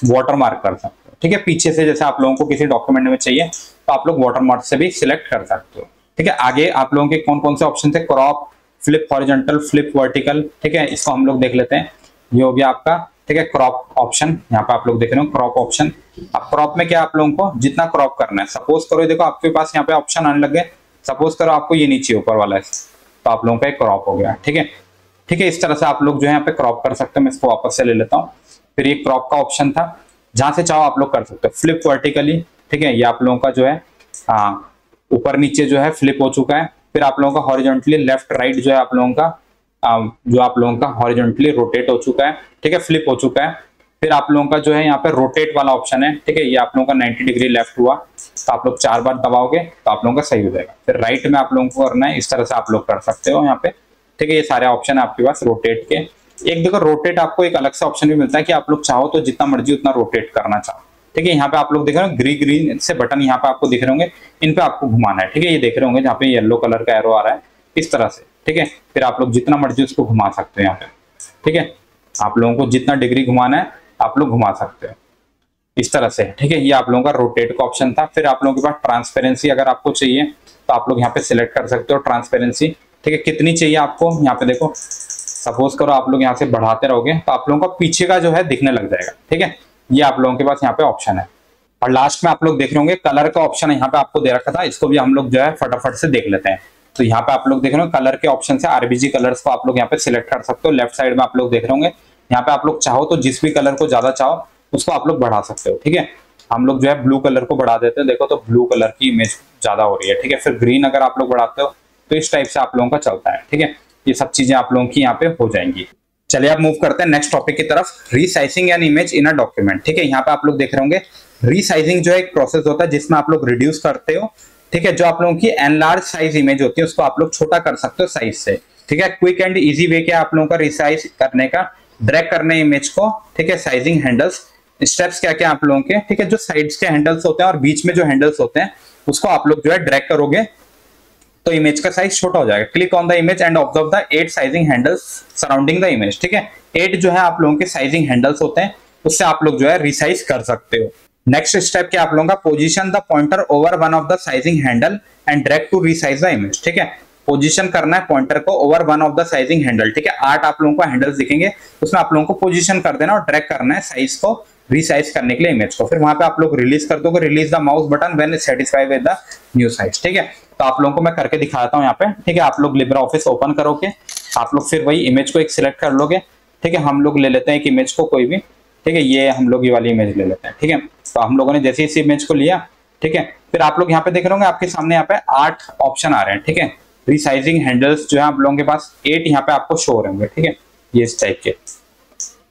वाटर मार्क कर सकते हो। ठीक है, पीछे से जैसे आप लोगों को किसी डॉक्यूमेंट में चाहिए तो आप लोग वाटर मार्क से भी सिलेक्ट कर सकते हो। ठीक है, आगे आप लोगों के कौन कौन से ऑप्शन थे, crop, flip horizontal, flip vertical. ठीक है, इसको हम लोग देख लेते हैं। ये हो गया आपका, ठीक है, क्रॉप ऑप्शन। यहाँ पे आप लोग देख रहे हो क्रॉप ऑप्शन। अब क्रॉप में क्या आप लोगों को जितना क्रॉप करना है, सपोज करो देखो आपके पास यहाँ पे ऑप्शन आने लगे। सपोज करो आपको ये नीचे ऊपर वाला है, तो आप लोगों का एक क्रॉप हो गया। ठीक है, ठीक है, इस तरह से आप लोग जो है यहाँ पे क्रॉप कर सकते हैं। मैं इसको वापस से ले लेता हूँ। फिर ये क्रॉप का ऑप्शन था, जहां से चाहो आप लोग कर सकते हो। फ्लिप वर्टिकली, ठीक है, ये आप लोगों का जो है ऊपर नीचे जो है फ्लिप हो चुका है। फिर आप लोगों का हॉरिजॉन्टली लेफ्ट राइट जो है आप लोगों का जो आप लोगों का हॉरिजॉन्टली रोटेट हो चुका है। ठीक है, फ्लिप हो चुका है। फिर आप लोगों का जो है यहाँ पे रोटेट वाला ऑप्शन है। ठीक है, ये आप लोगों का 90 डिग्री लेफ्ट हुआ, तो आप लोग 4 बार दबाओगे तो आप लोगों का सही हो जाएगा। फिर राइट में आप लोगों को करना है, इस तरह से आप लोग कर सकते हो यहाँ पे। ठीक है, ये सारे ऑप्शन है आपके पास रोटेट के। एक देखो रोटेट आपको एक अलग से ऑप्शन भी मिलता है कि आप लोग चाहो तो जितना मर्जी उतना रोटेट करना चाहो। ठीक है, यहाँ पे आप लोग देख रहे हो ग्रीन से बटन यहाँ पे आपको दिख रहे होंगे, इन पे आपको घुमाना है। ठीक है, ये देख रहे होंगे जहाँ पे येलो कलर का एरो आ रहा है, इस तरह से। ठीक है, फिर आप लोग जितना मर्जी उसको घुमा सकते हो यहाँ पे। ठीक है, आप लोगों को जितना डिग्री घुमाना है आप लोग घुमा सकते हो इस तरह से। ठीक है, ये आप लोगों का रोटेट का ऑप्शन था। फिर आप लोगों के पास ट्रांसपेरेंसी अगर आपको चाहिए तो आप लोग यहाँ पे सिलेक्ट कर सकते हो ट्रांसपेरेंसी। ठीक है, कितनी चाहिए आपको, यहाँ पे देखो सपोज करो आप लोग यहाँ से बढ़ाते रहोगे तो आप लोगों का पीछे का जो है दिखने लग जाएगा। ठीक है, ये आप लोगों के पास यहाँ पे ऑप्शन है। और लास्ट में आप लोग देख रहे होंगे कलर का ऑप्शन यहाँ पे आपको दे रखा था, इसको भी हम लोग जो है फटाफट से देख लेते हैं। तो यहाँ पे आप लोग देख रहे हो कलर के ऑप्शन से आरबीजी कलर्स को आप लोग यहाँ पे सिलेक्ट कर सकते हो। लेफ्ट साइड में आप लोग देख रहे होंगे यहाँ पे आप लोग चाहो तो जिस भी कलर को ज्यादा चाहो उसको आप लोग बढ़ा सकते हो, ठीक है। हम लोग जो है ब्लू कलर को बढ़ा देते हैं, देखो तो ब्लू कलर की इमेज ज्यादा हो रही है, ठीक है। फिर ग्रीन अगर आप लोग बढ़ाते हो तो इस टाइप से आप लोगों का चलता है, ठीक है। ये सब चीजें आप लोगों की यहाँ पे हो जाएंगी। चलिए आप मूव करते हैं नेक्स्ट टॉपिक की तरफ, resizing N image in a document, ठीक है। यहाँ पे आप लोग देख रहे होंगे रीसाइजिंग जो है एक प्रोसेस होता है जिसमें आप लोग रिड्यूस करते हो, ठीक है। जो आप लोगों की एनलार्ज साइज इमेज होती है उसको आप लोग छोटा कर सकते हो साइज से, ठीक है। क्विक एंड इजी वे क्या आप लोगों का रिसाइज करने का, ड्रैग करने इमेज को, ठीक है। साइजिंग हैंडल्स, स्टेप्स क्या क्या आप लोगों के, ठीक है। जो साइड्स के हैंडल्स होते हैं और बीच में जो हैंडल्स होते हैं उसको आप लोग जो है ड्रैग करोगे तो इमेज का साइज छोटा हो जाएगा। Click on the image and observe the 8 sizing handles surrounding the image, ठीक है। 8 जो है आप लोगों के साइजिंग हैंडल्स होते हैं, उससे आप लोग जो है रिसाइज कर सकते हो। नेक्स्ट स्टेप क्या आप लोगों का, position the pointer over one of the sizing handle and drag to resize the image, ठीक है। पोजीशन करना है पॉइंटर को over one of the sizing handle, ठीक है। 8 आप लोगों को हैंडल्स दिखेंगे, उसमें आप लोगों को पोजीशन कर देना और ड्रैग करना है साइज को रिसाइज करने के लिए इमेज को। फिर वहां पे आप लोग रिलीज कर दोगे, release the mouse button when satisfied with the new size, ठीक है। तो आप लोगों को मैं करके दिखाता हूं यहाँ पे, ठीक है। आप लोग लिब्रा ऑफिस ओपन करोगे, आप लोग फिर वही इमेज को एक सिलेक्ट कर लोगे, ठीक है। हम लोग ले लेते हैं एक इमेज को कोई भी, ठीक है। ये हम लोग ये वाली इमेज ले लेते हैं, ठीक है। तो हम लोगों ने जैसे इस इमेज को लिया, ठीक है। फिर आप लोग यहाँ पे देख रहे होंगे आपके सामने यहाँ पे 8 ऑप्शन आ रहे हैं, ठीक है। रिसाइजिंग हैंडल्स जो है आप लोगों के पास 8 यहाँ पे आपको शो हो रहे होंगे, ठीक है। ये इस टाइप के,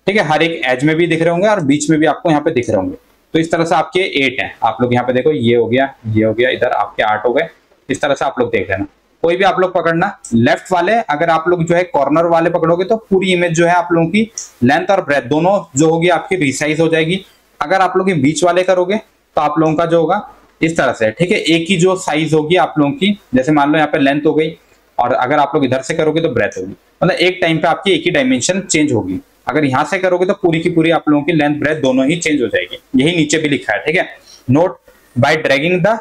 ठीक है। हर एक एज में भी दिख रहे होंगे और बीच में भी आपको यहाँ पे दिख रहे होंगे। तो इस तरह से आपके 8 हैं। आप लोग यहाँ पे देखो, ये हो गया, ये हो गया, इधर आपके 8 हो गए। इस तरह से आप लोग देख लेना। कोई भी आप लोग पकड़ना, लेफ्ट वाले अगर आप लोग जो है कॉर्नर वाले पकड़ोगे तो पूरी इमेज जो है आप लोगों की लेंथ और ब्रेथ दोनों जो होगी आपकी रिसाइज हो जाएगी। अगर आप लोग ये बीच वाले करोगे तो आप लोगों का जो होगा इस तरह से, ठीक है। एक ही जो साइज होगी आप लोगों की, जैसे मान लो यहाँ पे लेंथ हो गई और अगर आप लोग इधर से करोगे तो ब्रेथ होगी, मतलब एक टाइम पे आपकी एक ही डायमेंशन चेंज होगी। अगर यहां से करोगे तो पूरी की पूरी आप लोगों की लेंथ ब्रेथ दोनों ही चेंज हो जाएगी। यही नीचे भी लिखा है, ठीक है। Note by dragging the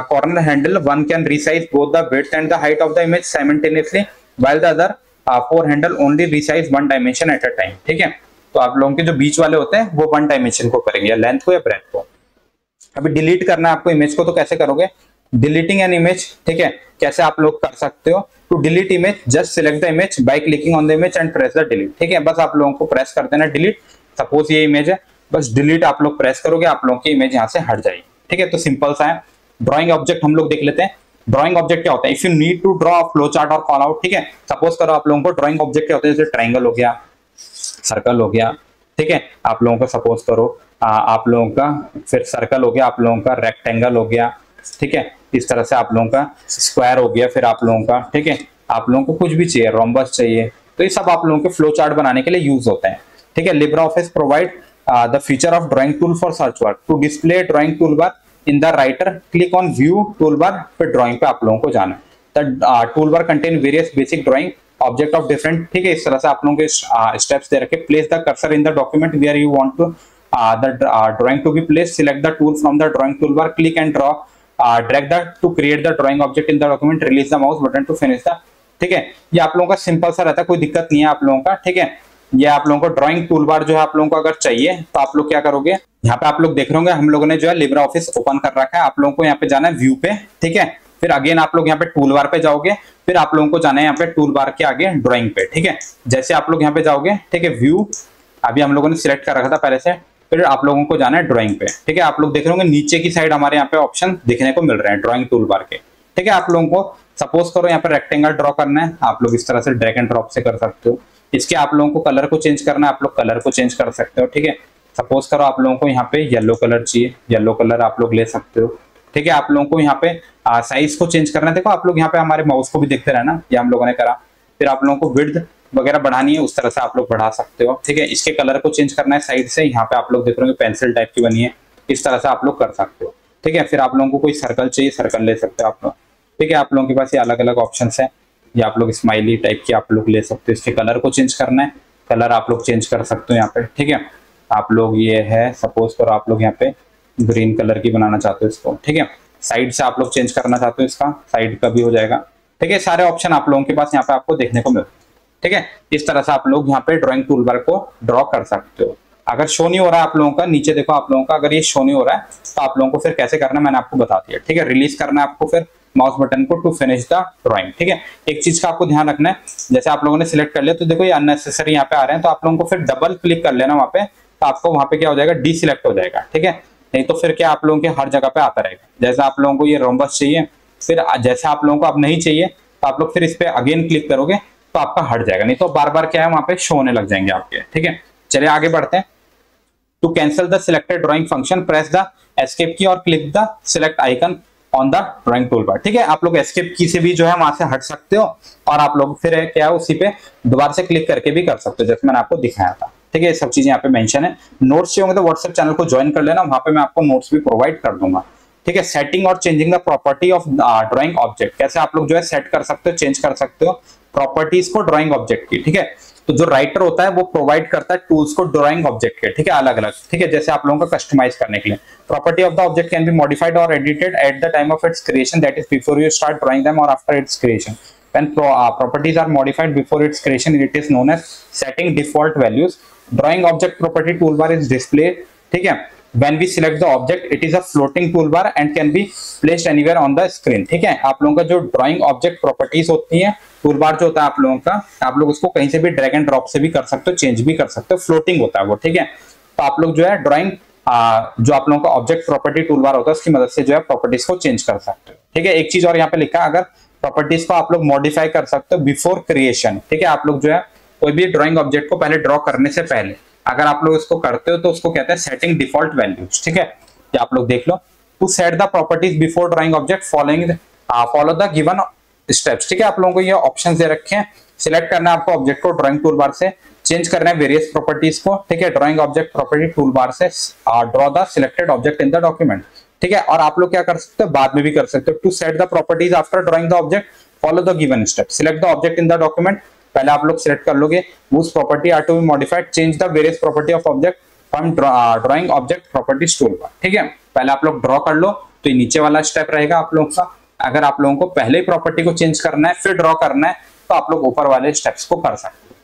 corner handle one can resize both the width and the height of the image simultaneously while the other 4 handle only resize one dimension at a time, ठीक है। तो आप लोगों के जो बीच वाले होते हैं वो वन डायमेंशन को करेंगे, या लेंथ को या ब्रेथ को। अभी डिलीट करना है आपको इमेज को, तो कैसे करोगे, डिलीटिंग एन इमेज, ठीक है। कैसे आप लोग कर सकते हो, to delete image just select the image by clicking on the image and press the delete, ठीक है। बस आप लोगों को प्रेस कर देना डिलीट। सपोज ये इमेज है, बस डिलीट आप लोग प्रेस करोगे, आप लोगों की इमेज यहाँ से हट जाएगी, ठीक है। तो सिंपल सा है। ड्राइंग ऑब्जेक्ट हम लोग देख लेते हैं। ड्राइंग ऑब्जेक्ट क्या होता है, if you need to draw flow chart और कॉल आउट, ठीक है। सपोज करो आप लोगों को ड्राइंग ऑब्जेक्ट क्या होता है, जैसे ट्राइंगल हो गया, सर्कल हो गया, ठीक है। आप लोगों को सपोज करो आप लोगों का फिर सर्कल हो गया, आप लोगों का रेक्टेंगल हो गया, ठीक है। इस तरह से आप लोगों का स्क्वायर हो गया, फिर आप लोगों का, ठीक है। आप लोगों को कुछ भी चाहिए, रोम्बस चाहिए, तो ये सब आप लोगों के फ्लो चार्ट बनाने के लिए यूज होते हैं, ठीक है। Libre Office provide the feature of drawing tool for search work to display drawing tool bar in the writer, click on view tool bar, फिर ड्राइंग पे आप लोगों को जाना है। The tool bar contain various basic drawing object of different, ठीक है। इस तरह से आप लोगों के स्टेप्स दे रखे। Place the cursor in the document where you want to the drawing to be place, select the tool from the drawing tool bar, click and draw, drag the to create the drawing object in the document, release the mouse button to finish the, ठीक है। ये आप लोगों का simple सा रहता है, कोई दिक्कत नहीं है आप लोगों का, ठीक है। ये आप लोगों को ड्राइंग टूल बार जो है आप लोगों को अगर चाहिए तो आप लोग क्या करोगे, यहाँ पे आप लोग देख रहे होंगे हम लोगों ने जो है लिब्रा ऑफिस ओपन कर रखा है। आप लोगों को यहाँ पे जाना है व्यू पे, ठीक है। फिर अगेन आप लोग यहाँ पे टूल बार पे जाओगे, फिर आप लोगों को जाना है यहाँ पे टूल बार के आगे ड्राइंग पे, ठीक है। जैसे आप लोग यहाँ पे जाओगे, ठीक है, व्यू अभी हम लोगों ने सिलेक्ट कर रखा था पहले से, फिर आप लोगों को जाना है ड्राइंग पे, ठीक है। आप लोग देख रहे होंगे नीचे की साइड हमारे यहाँ पे ऑप्शन दिखने को मिल रहे हैं ड्राइंग टूल बार के, ठीक है। आप लोगों को सपोज करो यहाँ पे रेक्टेंगल ड्रॉ करना है, आप लोग इस तरह से ड्रैग एंड ड्रॉप से कर सकते हो। इसके आप लोगों को कलर को चेंज करना है, आप लोग कलर को चेंज कर सकते हो, ठीक है। सपोज करो आप लोगों को यहाँ पे येलो कलर चाहिए, येलो कलर आप लोग ले सकते हो, ठीक है। आप लोगों को यहाँ पे साइज को चेंज करना है, देखो आप लोग यहाँ पे हमारे माउस को भी देखते रहना, ये हम लोगों ने करा। फिर आप लोगों को विड्थ वगैरह बढ़ानी है, उस तरह से आप लोग बढ़ा सकते हो, ठीक है। इसके कलर को चेंज करना है साइड से, यहाँ पे आप लोग देख रहे हो पेंसिल टाइप की बनी है, इस तरह से आप लोग कर सकते हो, ठीक है। फिर आप लोगों को कोई सर्कल चाहिए, सर्कल ले सकते हो आप लोग, ठीक है। आप लोगों के पास ये अलग अलग ऑप्शन है, ये आप लोग स्माइली टाइप की आप लोग ले सकते हो। इसके कलर को चेंज करना है, कलर आप लोग चेंज कर सकते हो यहाँ पे, ठीक है। आप लोग ये है सपोज करो आप लोग यहाँ पे ग्रीन कलर की बनाना चाहते हो इसको, ठीक है। साइड से आप लोग चेंज करना चाहते हो, इसका साइड का भी हो जाएगा, ठीक है। सारे ऑप्शन आप लोगों के पास यहाँ पे आपको देखने को मिलते हैं, ठीक है। इस तरह से आप लोग यहाँ पे ड्राइंग टूल बार को ड्रॉ कर सकते हो। अगर शो नहीं हो रहा है आप लोगों का, नीचे देखो आप लोगों का अगर ये शो नहीं हो रहा है तो आप लोगों को फिर कैसे करना है मैंने आपको बता दिया, ठीक है। रिलीज करना है आपको फिर माउस बटन को टू फिनिश द ड्राइंग, ठीक है। एक चीज का आपको ध्यान रखना है, जैसे आप लोगों ने सिलेक्ट कर लिया तो देखो ये अननेसेसरी यहाँ पे आ रहे हैं, तो आप लोगों को फिर डबल क्लिक कर लेना वहां पे, तो आपको वहां पे क्या हो जाएगा, डी सिलेक्ट हो जाएगा, ठीक है। नहीं तो फिर क्या आप लोगों के हर जगह पे आता रहेगा। जैसे आप लोगों को ये रोम्बस चाहिए, फिर जैसे आप लोगों को अब नहीं चाहिए तो आप लोग फिर इस पे अगेन क्लिक करोगे तो आपका हट जाएगा, नहीं तो बार बार क्या है वहां पे शो होने लग जाएंगे आपके, ठीक है। चलिए आगे बढ़ते हैं। To cancel the selected drawing function press the escape की और click the select icon on the drawing tool bar, ठीक है। आप लोग एस्केप की से भी जो है वहां से हट सकते हो और आप लोग फिर क्या है उसी पे दोबारा से क्लिक करके भी कर सकते हो, जैसे मैंने आपको दिखाया था, ठीक है। ये सब चीजें यहाँ पे मेंशन है। नोट्स चाहिए होंगे तो व्हाट्सएप चैनल को ज्वाइन कर लेना, वहां पे मैं आपको नोट्स भी प्रोवाइड कर दूंगा, ठीक है। सेटिंग और changing the property of drawing object, कैसे आप लोग जो है सेट कर सकते हो, चेंज कर सकते हो प्रॉपर्टीज को ड्राइंग ऑब्जेक्ट की, ठीक है। तो जो राइटर होता है वो प्रोवाइड करता है टूल्स को ड्राइंग ऑब्जेक्ट के, ठीक है, अलग अलग, ठीक है। जैसे आप लोगों का कस्टमाइज करने के लिए property of the object can be modified और edited at the time of its creation, that is before you start drawing them और after its creation. When properties are modified before its creation, it is known as setting default values. Drawing object property toolbar is displayed, ठीक है। When we select the object, it is a floating toolbar and can be placed anywhere on the screen, ठीक है। आप लोगों का जो drawing object properties होती हैं, टूलबार जो होता है आप लोगों का, आप लोग उसको कहीं से भी ड्रैग एंड ड्रॉप से भी कर सकते हो, चेंज भी कर सकते हो, फ्लोटिंग होता है वो, ठीक है। तो आप लोग जो है ड्राइंग जो आप लोगों का ऑब्जेक्ट प्रॉपर्टी टूलबार होता है उसकी मदद से जो है प्रॉपर्टीज को चेंज कर सकते हो, ठीक है। एक चीज और यहाँ पे लिखा है, अगर प्रॉपर्टीज को आप लोग मॉडिफाई कर सकते हो बिफोर क्रिएशन, ठीक है। आप लोग जो है कोई भी ड्राइंग ऑब्जेक्ट को पहले ड्रॉ करने से पहले अगर आप लोग इसको करते हो तो उसको कहते हैं सेटिंग डिफॉल्ट वैल्यूज, ठीक है। ये आप लोग देख लो, to set the properties before drawing object follow the given steps, ठीक है। आप लोगों को ये ऑप्शंस दे रखे हैं, सिलेक्ट करना है आपको ऑब्जेक्ट को ड्राइंग टूल बार से, चेंज करना है वेरियस प्रॉपर्टीज को, ठीक है, drawing object property tool bar से, draw the selected object in the document, ठीक है। और आप लोग क्या कर सकते हो, बाद में भी कर सकते हो, to set the properties after drawing the object follow the given step, select the object in the document, पहले आप लोग सिलेक्ट कर लोगे, उस property are to be modified, change the various property of object from drawing object properties tool bar, ठीक है। पहले आप लोग ड्रॉ कर लो तो ये नीचे वाला स्टेप रहेगा आप लोगों का। अगर आप लोगों को पहले ही प्रॉपर्टी को चेंज करना है फिर ड्रॉ करना है तो आप लोग ऊपर वाले स्टेप्स को कर सकते हो,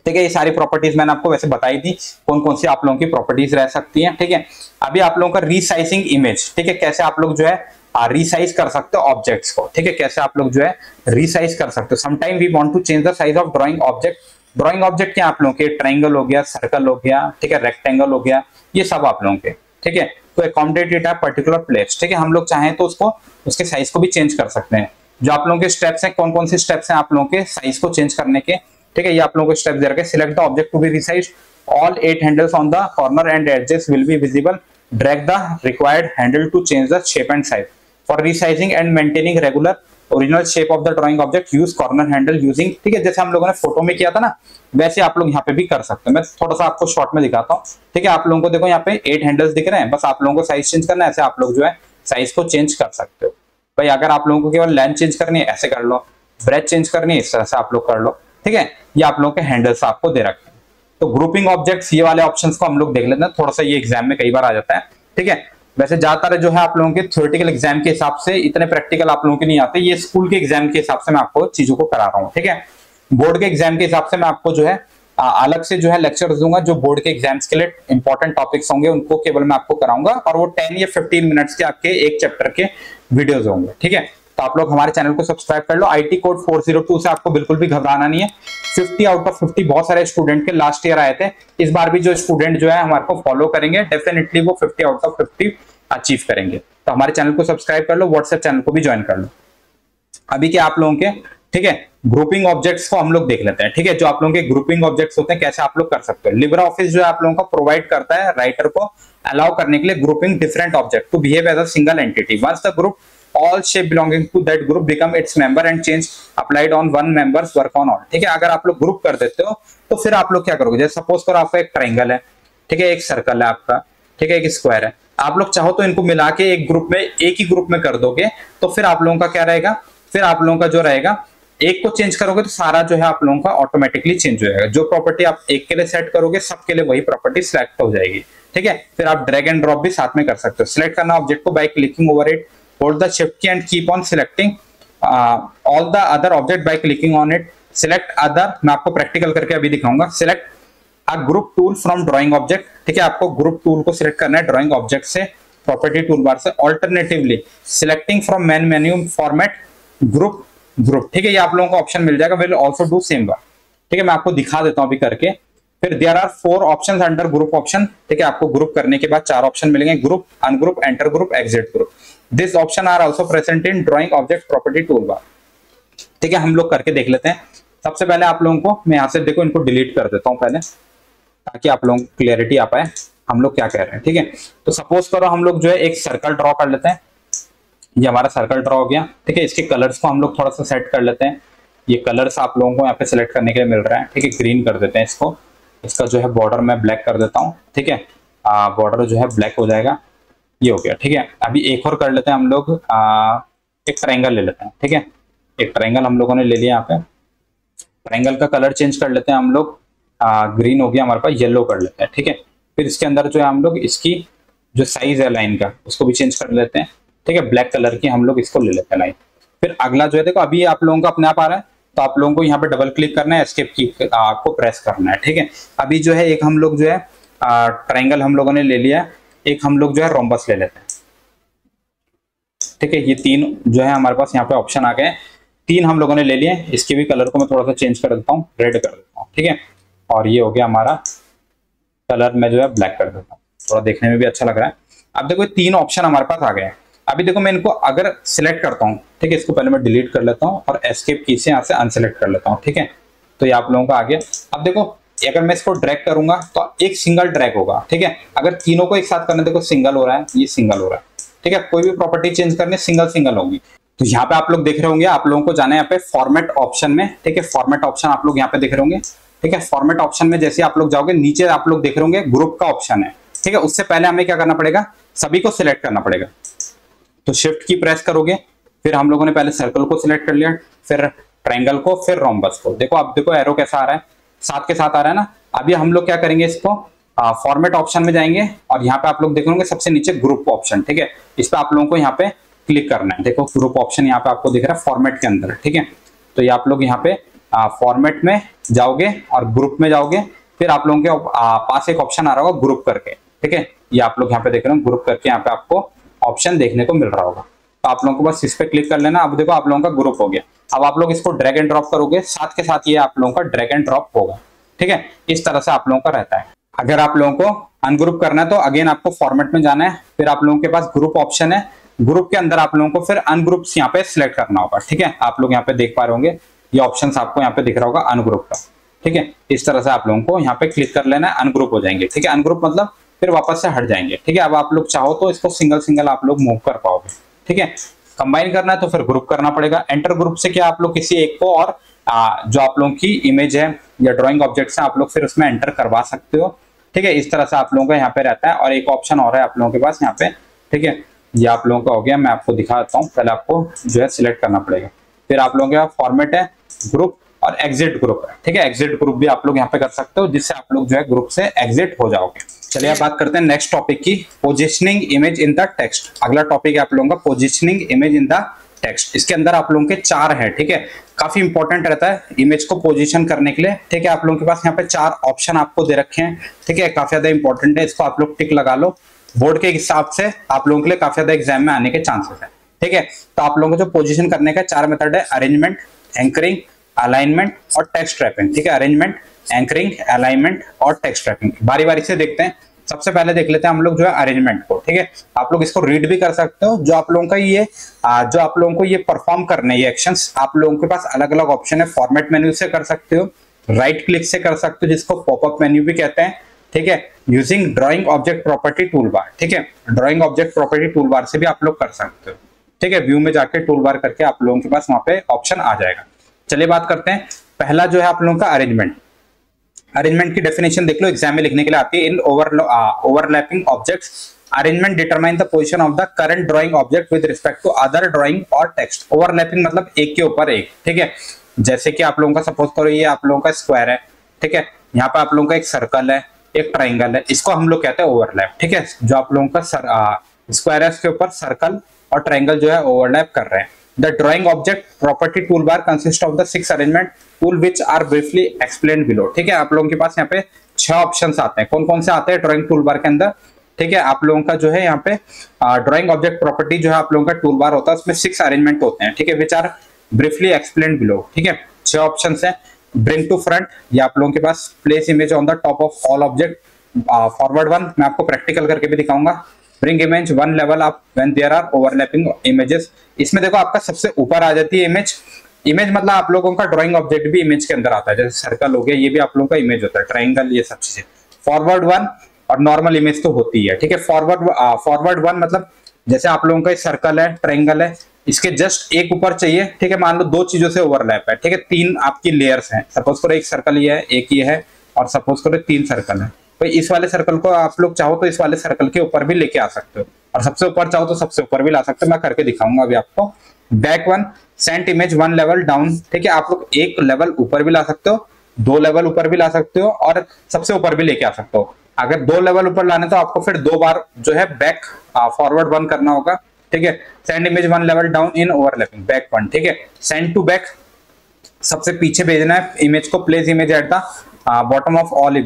ठीक है। ये सारी प्रॉपर्टीज मैंने आपको वैसे बताई थी कौन कौन सी आप लोगों की प्रॉपर्टीज रह सकती हैं, ठीक है। अभी आप लोगों का रीसाइजिंग इमेज, ठीक है, कैसे आप लोग जो है रीसाइज कर सकते हो ऑब्जेक्ट्स को, ठीक है, कैसे आप लोग जो है रीसाइज कर सकते हो। Sometime we want to change the size of drawing object, drawing object क्या आप लोगों के, ट्रायंगल हो गया, सर्कल हो गया, ठीक है, रेक्टेंगल हो गया, ये सब आप लोगों के, ठीक है। तो accommodate it at particular place, ठीक है, हम लोग चाहें तो उसको उसके साइज को भी चेंज कर सकते हैं। जो आप लोगों के स्टेप्स हैं, कौन कौन से स्टेप्स हैं आप लोगों के साइज को चेंज करने के, ठीक है, ये आप लोगों को स्टेप्स दे रखे। Select the object to be resized, all 8 handles on the corner and edges will be visible, drag the required handle to change the shape and size, for resizing and maintaining regular original shape of the drawing object use corner handle using, ठीक है, जैसे हम लोगों ने photo में किया था ना वैसे आप लोग यहाँ पे भी कर सकते हैं। मैं थोड़ा सा आपको शॉर्ट में दिखाता हूँ, ठीक है। आप लोगों को देखो यहाँ पे 8 हैंडल्स दिख रहे हैं, बस आप लोगों को साइज चेंज करना है, ऐसे आप लोग जो है साइज को चेंज कर सकते हो। भाई अगर आप लोगों को केवल लेंथ चेंज करनी है ऐसे कर लो, ब्रेथ चेंज करनी है इस तरह से आप लोग कर लो, ठीक है। ये आप लोगों के हैंडल्स आपको दे रखे हैं। तो ग्रुपिंग ऑब्जेक्ट्स, ये वाले ऑप्शंस को हम लोग देख लेते हैं, थोड़ा सा ये एग्जाम में कई बार आ जाता है, ठीक है। वैसे ज्यादातर जो है आप लोगों के थ्योरेटिकल एग्जाम के हिसाब से इतने प्रैक्टिकल आप लोगों के नहीं आते, ये स्कूल के एग्जाम के हिसाब से मैं आपको चीजों को करा रहा हूँ, ठीक है। बोर्ड के एग्जाम के हिसाब से मैं आपको जो है अलग से जो है लेक्चर्स दूंगा, जो बोर्ड के एग्जाम्स के लिए इंपॉर्टेंट टॉपिक्स होंगे उनको केवल मैं आपको कराऊंगा, और वो 10 या 15 मिनट्स के आपके एक चैप्टर के वीडियोस होंगे, ठीक है। तो आप लोग हमारे चैनल को सब्सक्राइब कर लो। आईटी कोड 402 से आपको बिल्कुल भी घबराना नहीं है। 50 आउट ऑफ 50 बहुत सारे स्टूडेंट के लास्ट ईयर आए थे, इस बार भी जो स्टूडेंट जो है हमारे को फॉलो करेंगे डेफिनेटली वो 50 आउट ऑफ 50 अचीव करेंगे। तो हमारे चैनल को सब्सक्राइब कर लो, व्हाट्सएप चैनल को भी ज्वाइन कर लो। अभी क्या आप लोगों के, ठीक है, ग्रुपिंग ऑब्जेक्ट्स को हम लोग देख लेते हैं, ठीक है। जो आप लोगों के ग्रुपिंग ऑब्जेक्ट्स होते हैं कैसे आप लोग कर सकते हो। लिब्रा ऑफिस जो है आप लोगों को प्रोवाइड करता है राइटर को अलाउ करने के लिए grouping different object to behave as a single entity. Once the group all shape belonging to that group become its member and change applied on one members work on all, ठीक है। अगर आप लोग group कर देते हो तो फिर आप लोग क्या करोगे, जैसे सपोज करो आपका एक ट्रायंगल है, ठीक है, एक सर्कल है आपका, ठीक है, एक स्क्वायर है, आप लोग चाहो तो इनको मिला के एक ग्रुप में, एक ही ग्रुप में कर दोगे तो फिर आप लोगों का क्या रहेगा, फिर आप लोगों का जो रहेगा, एक को चेंज करोगे तो सारा जो है आप लोगों का ऑटोमेटिकली चेंज हो जाएगा। जो प्रॉपर्टी आप एक के लिए सेट करोगे सबके लिए वही प्रॉपर्टी सिलेक्ट हो जाएगी, ठीक है। फिर आप ड्रैग एंड ड्रॉप भी साथ में कर सकते हो। सिलेक्ट करना ऑब्जेक्ट को by clicking over it, hold the shift key and keep on selecting all the other object by clicking on it. Select other, मैं आपको प्रैक्टिकल करके अभी दिखाऊंगा। Select a group tool from drawing object, ठीक है, आपको group tool को select करना है ड्राइंग ऑब्जेक्ट से, प्रॉपर्टी टूल बार से। Alternatively selecting from main menu format group group, ठीक है, ये आप लोगों को ऑप्शन मिल जाएगा। Will also do same work, ठीक है, मैं आपको दिखा देता हूं अभी करके। फिर there are 4 options under group option, ठीक है, आपको ग्रुप करने के बाद 4 ऑप्शन मिलेंगे, group, ungroup, enter group, exit group. This option are also present in drawing object property tool bar, ठीक है, हम लोग करके देख लेते हैं। सबसे पहले आप लोगों को मैं यहां से देखो इनको डिलीट कर देता हूं पहले, ताकि आप लोगों को क्लियरिटी आ पाए हम लोग क्या कह रहे हैं, ठीक है। तो सपोज करो हम लोग जो है एक सर्कल ड्रॉ कर लेते हैं, ये हमारा सर्कल ड्रॉ हो गया, ठीक है। इसके कलर्स को हम लोग थोड़ा सा सेट कर लेते हैं। ये कलर्स आप लोगों को यहाँ पे सिलेक्ट करने के लिए मिल रहा है, ठीक है, ग्रीन कर देते हैं इसको। इसका जो है बॉर्डर मैं ब्लैक कर देता हूँ, ठीक है, बॉर्डर जो है ब्लैक हो जाएगा, ये हो गया, ठीक है। अभी एक और कर लेते हैं हम लोग, एक ट्रायंगल ले लेते हैं, ठीक है, एक ट्रायंगल हम लोगों ने ले लिया। यहाँ पे ट्रायंगल का कलर चेंज कर लेते हैं हम लोग, ग्रीन हो गया हमारे पास, येलो कर लेते हैं, ठीक है। फिर इसके अंदर जो है हम लोग इसकी जो साइज है लाइन का उसको भी चेंज कर लेते हैं, ठीक है, ब्लैक कलर की हम लोग इसको ले लेते हैं लाइन। फिर अगला जो है देखो अभी आप लोगों का अपने आप आ रहा है, तो आप लोगों को यहाँ पे डबल क्लिक करना है, एस्केप की को प्रेस करना है, ठीक है। अभी जो है एक हम लोग जो है ट्रायंगल हम लोगों ने ले लिया, एक हम लोग जो है रोम्बस ले लेते हैं, ठीक है। ये 3 जो है हमारे पास यहाँ पे ऑप्शन आ गए, 3 हम लोगों ने ले लिए। इसके भी कलर को मैं थोड़ा सा चेंज कर देता हूँ, रेड कर देता हूँ, ठीक है, और ये हो गया हमारा कलर में जो है ब्लैक कर देता हूँ, थोड़ा देखने में भी अच्छा लग रहा है। अब देखो 3 ऑप्शन हमारे पास आ गए हैं। अभी देखो मैं इनको अगर सिलेक्ट करता हूँ, ठीक है, इसको पहले मैं डिलीट कर लेता हूँ और एस्केप की से यहाँ से अनसिलेक्ट कर लेता हूँ, ठीक है। तो ये आप लोगों का आ गया। अब देखो अगर मैं इसको ड्रैग करूंगा तो एक सिंगल ड्रैग होगा, ठीक है। अगर तीनों को एक साथ करने, देखो सिंगल हो रहा है, ये सिंगल हो रहा है, ठीक है। कोई भी प्रॉपर्टी चेंज करने सिंगल सिंगल होगी। तो यहाँ पे आप लोग देख रहे होंगे, आप लोगों को जाना है यहाँ पे फॉर्मेट ऑप्शन में, ठीक है, फॉर्मेट ऑप्शन आप लोग यहाँ पे देख रहे होंगे, ठीक है। फॉर्मेट ऑप्शन में जैसे आप लोग जाओगे नीचे आप लोग देख रहे होंगे ग्रुप का ऑप्शन है, ठीक है। उससे पहले हमें क्या करना पड़ेगा, सभी को सिलेक्ट करना पड़ेगा। तो शिफ्ट की प्रेस करोगे, फिर हम लोगों ने पहले सर्कल को सिलेक्ट कर लिया, फिर ट्रायंगल को, फिर रोम्बस को। देखो अब देखो एरो कैसा आ रहा है, साथ के साथ आ रहा है ना। अभी हम लोग क्या करेंगे, इसको फॉर्मेट ऑप्शन में जाएंगे और यहाँ पे आप लोग देख रहे होंगे सबसे नीचे ग्रुप ऑप्शन, ठीक है। इस पे आप लोगों को यहाँ पे क्लिक करना है। देखो ग्रुप ऑप्शन यहाँ पे आपको दिख रहा है फॉर्मेट के अंदर, ठीक है। तो ये आप लोग यहाँ पे फॉर्मेट में जाओगे और ग्रुप में जाओगे, फिर आप लोगों के पास एक ऑप्शन आ रहा होगा ग्रुप करके, ठीक है। ये आप लोग यहाँ पे देख रहे हो ग्रुप करके, यहाँ पे आपको ऑप्शन देखने को मिल रहा होगा। तो आप लोगों को बस इस पे क्लिक कर लेना। अब देखो आप लोगों का ग्रुप हो गया। अब आप लोग इसको ड्रैग एंड ड्रॉप करोगे, साथ के साथ ये आप लोगों का ड्रैग एंड ड्रॉप होगा, ठीक है। इस तरह से आप लोगों का रहता है। अगर आप लोगों को अनग्रुप करना है तो अगेन आपको फॉर्मेट में जाना है, फिर आप लोगों के पास ग्रुप ऑप्शन है, ग्रुप के अंदर आप लोगों को फिर अनग्रुप यहाँ पे सिलेक्ट करना होगा, ठीक है। आप लोग यहाँ पे देख पा रहे होंगे, ये ऑप्शन आपको यहाँ पे दिख रहा होगा अनग्रुप का, ठीक है। इस तरह से आप लोगों को यहाँ पे क्लिक कर लेना है, अनग्रुप हो जाएंगे, ठीक है। अनग्रुप मतलब फिर वापस से हट जाएंगे, ठीक है। अब आप लोग चाहो तो इसको सिंगल सिंगल आप लोग मूव कर पाओगे, ठीक है। कंबाइन करना है तो फिर ग्रुप करना पड़ेगा। एंटर ग्रुप से क्या आप लोग किसी एक को और जो आप लोगों की इमेज है या ड्राइंग ऑब्जेक्ट है आप लोग फिर उसमें एंटर करवा सकते हो, ठीक है। इस तरह से आप लोगों का यहाँ पे रहता है। और एक ऑप्शन और है आप लोगों के पास यहाँ पे, ठीक है। ये आप लोगों का हो गया, मैं आपको दिखा देता हूँ। पहले आपको जो है सिलेक्ट करना पड़ेगा, फिर आप लोगों के पास फॉर्मेट है, ग्रुप और एग्जिट ग्रुप है, ठीक है। एग्जिट ग्रुप भी आप लोग यहाँ पे कर सकते हो, जिससे आप लोग जो है ग्रुप से एग्जिट हो जाओगे। चलिए अब बात करते हैं नेक्स्ट टॉपिक की, positioning image in the text. अगला टॉपिक है आप लोगों का positioning image in the text. इसके अंदर आप लोगों के 4 है, ठीक है। काफी इंपॉर्टेंट रहता है इमेज को पोजीशन करने के लिए, ठीक है। आप लोगों के पास यहाँ पे 4 ऑप्शन आपको दे रखे हैं, ठीक है। काफी ज्यादा इंपॉर्टेंट है, इसको आप लोग टिक लगा लो। बोर्ड के हिसाब से आप लोगों के लिए काफी ज्यादा एग्जाम में आने के चांसेस है, ठीक है। तो आप लोगों को जो पोजीशन करने का 4 मेथड है, अरेंजमेंट, एंकरिंग, अलाइनमेंट और टेक्स्ट रैपिंग, ठीक है। अरेंजमेंट, एंकरिंग, अलाइनमेंट और टेक्स्ट रैपिंग बारी बारी से देखते हैं। सबसे पहले देख लेते हैं हम लोग जो है अरेंजमेंट को, ठीक है। आप लोग इसको रीड भी कर सकते हो। जो आप लोगों का ये जो आप लोगों को ये परफॉर्म करने ये एक्शंस आप लोगों के पास अलग अलग ऑप्शन है। फॉर्मेट मेन्यू से कर सकते हो, राइट क्लिक से कर सकते हो जिसको पॉपअप मेन्यू भी कहते हैं, ठीक है। Using drawing object property tool bar, ठीक है। Drawing object property tool bar से भी आप लोग कर सकते हो, ठीक है। व्यू में जाके टूल बार करके आप लोगों के पास वहां पे ऑप्शन आ जाएगा। चलिए बात करते हैं, पहला जो है आप लोगों का अरेंजमेंट। अरेंजमेंट की डेफिनेशन देख लो, एग्जाम में लिखने के लिए आती है। In overlapping objects arrangement determine the position of the current drawing object with respect to other drawing और टेक्स्ट। ओवरलैपिंग मतलब एक के ऊपर एक, ठीक है। जैसे कि आप लोगों का सपोज करो ये आप लोगों का स्क्वायर है, ठीक है। यहाँ पे आप लोगों का एक सर्कल है, एक ट्राइंगल है, इसको हम लोग कहते हैं ओवरलैप, ठीक है। जो आप लोगों का स्क्वायर है उसके ऊपर सर्कल और ट्राइंगल जो है ओवरलैप कर रहे हैं। The drawing object property tool bar consist of the 6 arrangement tool which are briefly explained below. ठीक है, आप लोगों के पास यहाँ पे 6 ऑप्शंस आते हैं। कौन कौन से आते हैं ड्राइंग टूल बार के अंदर? ठीक है, आप लोगों का जो है यहाँ पे ड्राइंग ऑब्जेक्ट प्रॉपर्टी जो है आप लोगों का टूल बार होता है, उसमें 6 अरेंजमेंट होते हैं। ठीक है, which are briefly explained below. ठीक है, 6 ऑप्शंस हैं। ब्रिंग टू फ्रंट, ये आप लोगों के पास place image on the top of all object. Forward one मैं आपको प्रैक्टिकल करके भी दिखाऊंगा। Bring image one level up when there are overlapping images. इसमें देखो आपका सबसे ऊपर आ जाती है इमेज। इमेज मतलब आप लोगों का ड्राइंग ऑब्जेक्ट भी इमेज के अंदर आता है, जैसे सर्कल हो गया, ये भी आप लोगों का इमेज होता है, ट्राइंगल, ये सब चीजें। फॉरवर्ड वन और नॉर्मल इमेज तो होती है। ठीक है, फॉरवर्ड वन मतलब जैसे आप लोगों का सर्कल है, ट्राइंगल है, इसके जस्ट एक ऊपर चाहिए। ठीक है, मान लो 2 चीजों से ओवरलैप है। ठीक है, 3 आपकी लेयर्स हैं। सपोज करो एक सर्कल ये है, एक ये है, और सपोज करो 3 सर्कल है। तो इस वाले सर्कल को आप लोग चाहो तो इस वाले सर्कल के ऊपर भी लेके आ सकते हो, और सबसे ऊपर चाहो तो सबसे ऊपर भी ला सकते हो। मैं करके दिखाऊंगा अभी आपको। Back one, sent image 1 level down. ठीक है, आप लोग 1 लेवल ऊपर भी ला सकते हो, 2 लेवल ऊपर भी ला सकते हो, और सबसे ऊपर भी लेके आ सकते हो। अगर 2 लेवल ऊपर लाने तो आपको फिर 2 बार जो है बैक फॉरवर्ड 1 करना होगा। ठीक है, send image 1 level down in overlapping, back 1। ठीक है, सेंड टू बैक, सबसे पीछे भेजना है इमेज को। Place image at the bottom of all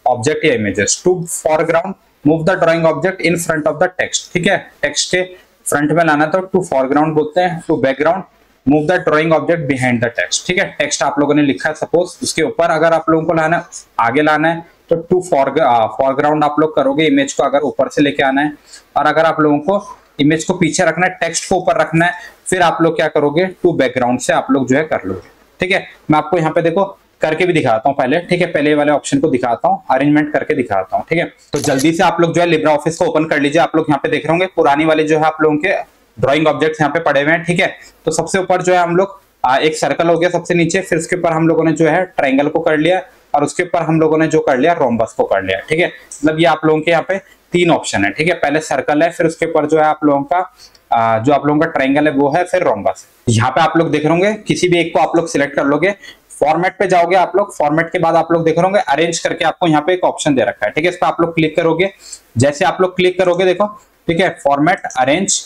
object या images. To foreground, move the drawing object in front of the text. ठीक है, टेक्स्ट के फ्रंट में लाना तो टू फॉरग्राउंड बोलते हैं। To background, move the drawing object behind the text. ठीक है, टेक्स्ट आप लोगों ने लिखा है सपोज, उसके ऊपर अगर आप लोगों को लाना है, आगे लाना है, तो टू फॉरग्राउंड आप लोग करोगे, इमेज को अगर ऊपर से लेके आना है। और अगर आप लोगों को इमेज को पीछे रखना है, टेक्स्ट को ऊपर रखना है, फिर आप लोग क्या करोगे, टू बैकग्राउंड से आप लोग जो है कर लोगे। ठीक है, मैं आपको यहाँ पे देखो करके भी दिखाता हूँ पहले। ठीक है, पहले वाले ऑप्शन को दिखाता हूँ, अरेंजमेंट करके दिखाता हूँ। ठीक है, तो जल्दी से आप लोग जो है लिब्रा ऑफिस को ओपन कर लीजिए। आप लोग यहाँ पे देख रहे होंगे पुरानी वाले जो है आप लोगों के ड्राइंग ऑब्जेक्ट्स यहाँ पे पड़े हुए हैं। ठीक है, तो सबसे ऊपर जो है हम लोग एक सर्कल हो गया सबसे नीचे, फिर उसके ऊपर हम लोगों ने जो है ट्राइंगल को कर लिया, और उसके ऊपर हम लोगों ने जो कर लिया रोम्बस को कर लिया। ठीक है, मतलब ये आप लोगों के यहाँ पे 3 ऑप्शन है। ठीक है, पहले सर्कल है, फिर उसके ऊपर जो है आप लोगों का जो आप लोगों का ट्राइंगल है वो है, फिर रोम्बस। यहाँ पे आप लोग देख रहे होंगे, किसी भी एक को आप लोग सिलेक्ट कर लोगे। फॉर्मेट पे जाओगे आप लोग, फॉर्मेट के बाद आप लोग देख रहे होंगे अरेंज करके आपको यहाँ पे एक ऑप्शन दे रखा है। ठीक है, इस पर आप लोग क्लिक करोगे। जैसे आप लोग क्लिक करोगे देखो, ठीक है, फॉर्मेट, अरेंज,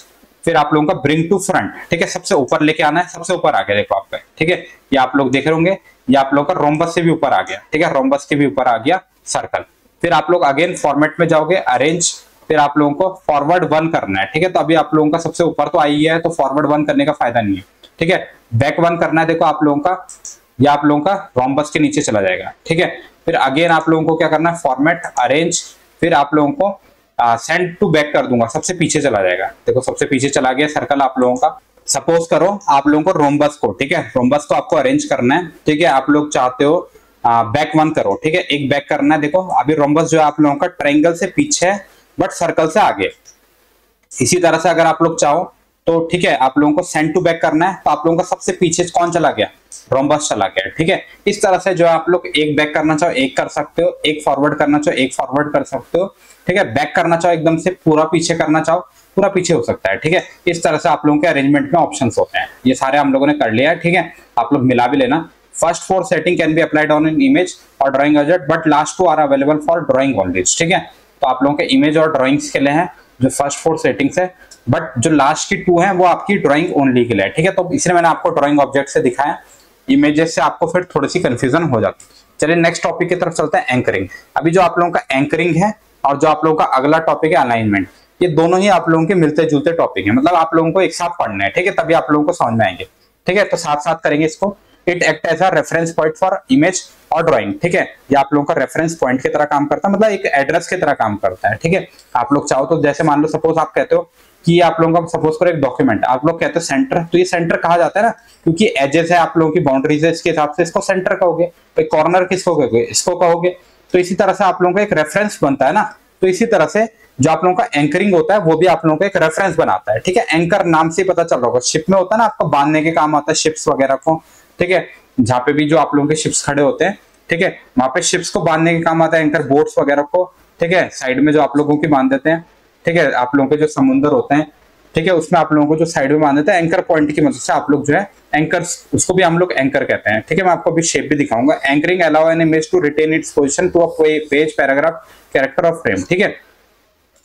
फिर आप लोगों का ब्रिंग टू फ्रंट। ठीक है, सबसे ऊपर लेके आना है, सबसे ऊपर आ गया देखो आप पे। ठीक है, ये आप लोग देख रहे होंगे, ये आप लोग का रोम्बस से भी ऊपर आ गया। ठीक है, रोम्बस के भी ऊपर आ गया सर्कल। फिर आप लोग अगेन फॉर्मेट में जाओगे, अरेंज, फिर आप लोगों को फॉरवर्ड 1 करना है। ठीक है, तो अभी आप लोगों का सबसे ऊपर तो आई है, तो फॉरवर्ड 1 करने का फायदा नहीं है। ठीक है, बैक 1 करना है, देखो आप लोगों का, ये आप लोगों का रोम्बस के नीचे चला जाएगा। ठीक है, फिर अगेन आप लोगों को क्या करना है, फॉर्मेट, अरेंज, फिर आप लोगों को सेंड टू बैक कर दूंगा, सबसे पीछे चला जाएगा। देखो सबसे पीछे चला गया सर्कल आप लोगों का। सपोज करो आप लोगों को रोम्बस को, ठीक है, रोम्बस को आपको अरेंज करना है। ठीक है, आप लोग चाहते हो बैक 1 करो। ठीक है, एक बैक करना है। देखो अभी रोम्बस जो है आप लोगों का ट्राइंगल से पीछे है, बट सर्कल से आगे। इसी तरह से अगर आप लोग चाहो तो ठीक है, आप लोगों को सेंड टू बैक करना है, तो आप लोगों का सबसे पीछे कौन चला गया, रोम्बस चला गया। ठीक है, इस तरह से जो है आप लोग एक बैक करना चाहो एक कर सकते हो, एक फॉरवर्ड करना चाहो एक फॉरवर्ड कर सकते हो। ठीक है, बैक करना चाहो एकदम से पूरा पीछे करना चाहो पूरा पीछे हो सकता है। ठीक है, इस तरह से आप लोगों के अरेंजमेंट में ऑप्शंस होते हैं। ये सारे हम लोगों ने कर लिया है। ठीक है, आप लोग मिला भी लेना। First 4 setting can be applied on an image और drawing object, but last 2 are available for drawing only. ठीक है, तो आप लोगों के इमेज और ड्राइंग्स के लिए है जो फर्स्ट 4 सेटिंग्स है, बट जो लास्ट की 2 है वो आपकी ड्राइंग ओनली के लिए है। ठीक है, तो इसलिए मैंने आपको ड्राइंग ऑब्जेक्ट से दिखाया, इमेजेस से आपको फिर थोड़ी सी कंफ्यूजन हो जाती है। चलिए नेक्स्ट टॉपिक की तरफ चलते हैं, एंकरिंग। अभी जो आप लोगों का एंकरिंग है और जो आप लोगों का अगला टॉपिक है अलाइनमेंट, ये दोनों ही आप लोगों के मिलते जुलते टॉपिक है, मतलब आप लोगों को एक साथ पढ़ना है। ठीक है, तभी आप लोगों को समझ में आएंगे। ठीक है, तो साथ साथ करेंगे इसको। It act as a reference point for image और ड्राइंग। ठीक है, ये आप लोगों का रेफरेंस पॉइंट की तरह काम करता है, मतलब एक एड्रेस की तरह काम करता है। ठीक है, आप लोग चाहो तो जैसे मान लो सपोज आप कहते हो कि आप लोगों का सपोज करो एक डॉक्यूमेंट, आप लोग कहते हो सेंटर, तो ये सेंटर कहा जाता है ना, क्योंकि एजेस है आप लोगों की, बाउंड्रीज है, इसके हिसाब से इसको सेंटर कहोगे। तो कॉर्नर किसको कहोगे, इसको कहोगे। तो इसी तरह से आप लोगों का एक रेफरेंस बनता है ना, तो इसी तरह से जो आप लोगों का एंकरिंग होता है वो भी आप लोगों का एक रेफरेंस बनाता है। ठीक है, एंकर नाम से पता चल रहा होगा, शिप में होता है ना, आपको बांधने के काम आता है शिप्स वगैरह को। ठीक है, जहाँ पे भी जो आप लोगों के शिप्स खड़े होते हैं, ठीक है, वहां पे शिप्स को बांधने के काम आता है, एंकर बोट्स वगैरह को। ठीक है, साइड में जो आप लोगों की बांध देते हैं। ठीक है, आप लोगों के जो समुद्र होते हैं, ठीक है, उसमें आप लोगों को जो साइड में बांध देते हैं, एंकर पॉइंट की मदद से आप लोग जो है एंकर्स, उसको भी हम लोग एंकर कहते हैं। ठीक है, मैं आपको अभी शेप भी दिखाऊंगा। Anchoring allow an image to retain its position to a page, paragraph, character और फ्रेम। ठीक है,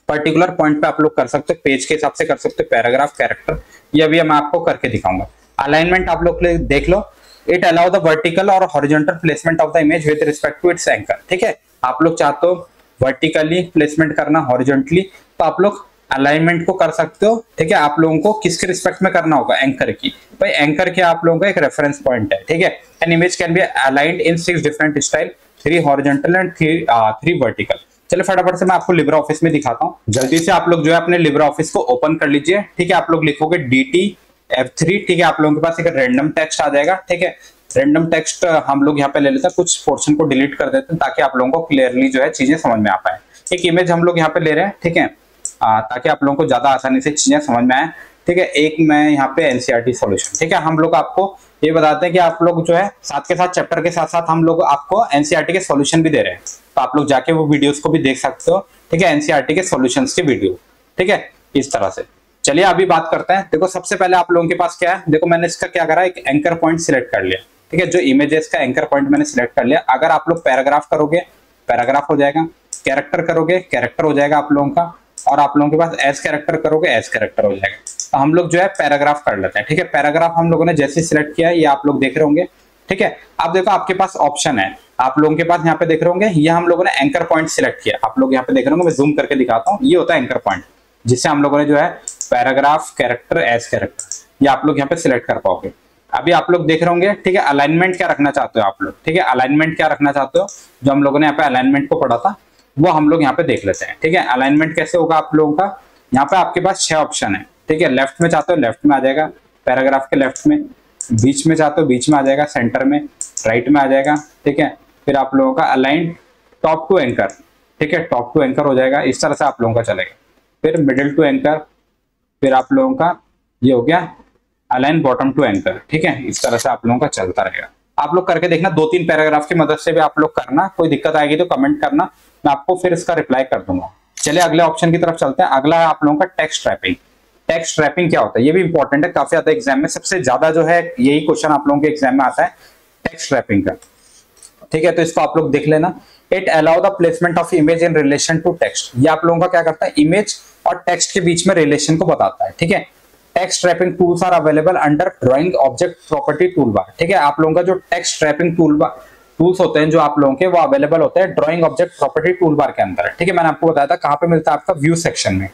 पर्टिकुलर पॉइंट पे आप लोग कर सकते हो, पेज के हिसाब से कर सकते हो, पैराग्राफ, कैरेक्टर, ये अभी मैं आपको करके दिखाऊंगा। अलाइनमेंट आप लोग देख लो, इट अलाउ द वर्टिकल और horizontal placement of the image with respect to its anchor. ठीक है, आप लोग चाहते हो वर्टिकली प्लेसमेंट करना, हॉरिजॉन्टली, तो आप लोग अलाइनमेंट को कर सकते हो। ठीक है, आप लोगों को किसके रिस्पेक्ट में करना होगा, एंकर की। भाई एंकर के आप लोगों का एक रेफरेंस पॉइंट है। ठीक है, an image can B aligned in 6 different style, 3 horizontal and 3 vertical. चलो फटाफट से मैं आपको लिब्रे ऑफिस में दिखाता हूँ। जल्दी से आप लोग जो है अपने लिब्रे ऑफिस को ओपन कर लीजिए। ठीक है, आप लोग लिखोगे DT F3। ठीक है, आप लोगों के पास एक रैंडम टेक्स्ट आ जाएगा। ठीक है, रैंडम टेक्स्ट हम लोग यहाँ पे ले लेते हैं, कुछ पोर्शन को डिलीट कर देते हैं ताकि आप लोगों को क्लियरली जो है चीजें समझ में आ पाए। एक इमेज हम लोग यहाँ पे ले रहे हैं। ठीक है, ताकि आप लोगों को ज्यादा आसानी से चीजें समझ में आए। ठीक है, एक मैं यहाँ पे NCERT सॉल्यूशन। ठीक है, हम लोग आपको ये बताते हैं कि आप लोग जो है साथ के साथ चैप्टर के साथ साथ हम लोग आपको NCERT के सॉल्यूशन भी दे रहे हैं, तो आप लोग जाके वो वीडियोस को भी देख सकते हो। ठीक है, NCERT के सॉल्यूशंस के वीडियो। ठीक है, इस तरह से। चलिए अभी बात करते हैं। देखो सबसे पहले आप लोगों के पास क्या है, देखो मैंने इसका क्या करा, एक एंकर पॉइंट सिलेक्ट कर लिया। ठीक है, जो इमेज है इसका एंकर पॉइंट मैंने सिलेक्ट कर लिया। अगर आप लोग पैराग्राफ करोगे, पैराग्राफ हो जाएगा, कैरेक्टर करोगे, कैरेक्टर हो जाएगा आप लोगों का, और आप लोगों के पास एज कैरेक्टर करोगे, एज कैरेक्टर हो जाएगा। तो हम लोग जो है पैराग्राफ कर लेते हैं। ठीक है, पैराग्राफ हम लोगों ने जैसे सिलेक्ट किया है, ये आप लोग देख रहे होंगे। ठीक है, अब देखो आपके पास ऑप्शन है, आप लोगों के पास यहाँ पे देख रहे होंगे, ये हम लोगों ने एंकर पॉइंट सिलेक्ट किया। आप लोग यहाँ पे देख रहे होंगे, मैं जूम करके दिखाता हूँ, ये होता है एंकर पॉइंट, जिससे हम लोगों ने जो है पैराग्राफ, कैरेक्टर, एज कैरेक्टर, ये आप लोग यहाँ पे सिलेक्ट कर पाओगे। अभी आप लोग देख रहे होंगे। ठीक है, अलाइनमेंट क्या रखना चाहते हो आप लोग। ठीक है, अलाइनमेंट क्या रखना चाहते हो, जो हम लोगों ने यहाँ पे अलाइनमेंट को पढ़ा था वो हम लोग यहाँ पे देख लेते हैं। ठीक है, अलाइनमेंट कैसे होगा आप लोगों का, यहाँ पे आपके पास 6 ऑप्शन है। ठीक है, लेफ्ट में चाहते हो लेफ्ट में आ जाएगा, पैराग्राफ के लेफ्ट में, बीच में चाहते हो बीच में आ जाएगा, सेंटर में, राइट में आ जाएगा। ठीक है, फिर आप लोगों का अलाइन टॉप टू एंकर। ठीक है, टॉप टू एंकर हो जाएगा, इस तरह से आप लोगों का चलेगा। फिर मिडिल टू एंकर, फिर आप लोगों का ये हो गया अलाइन बॉटम टू एंकर। ठीक है, इस तरह से आप लोगों का चलता रहेगा। आप लोग करके देखना, 2-3 पैराग्राफ की मदद से भी आप लोग करना, कोई दिक्कत आएगी तो कमेंट करना, मैं आपको फिर इसका रिप्लाई कर दूंगा। चलिए अगले ऑप्शन की तरफ चलते हैं। अगला है आप लोगों का टेक्स्ट रैपिंग। टेक्स्ट रैपिंग क्या होता है, ये भी इंपॉर्टेंट है, काफी ज्यादा एग्जाम में सबसे ज्यादा जो है यही क्वेश्चन आप लोगों के एग्जाम में आता है, टेक्स्ट रैपिंग का। ठीक है, तो इसको आप लोग देख लेना। It allow the placement of image in relation to text. ये आप लोगों का क्या करता है, इमेज और टेक्स्ट के बीच में रिलेशन को बताता है। ठीक है, text wrapping tools are available under drawing object property toolbar. ठीक है, आप लोगों का जो टेक्स्ट रैपिंग टूल्स होते हैं जो आप लोगों के, वो अवेलेबल होते हैं ड्राइंग ऑब्जेक्ट प्रॉपर्टी टूलबार के अंदर। ठीक है, मैंने आपको बताया था कहां पे मिलता है, आपका व्यू सेक्शन में।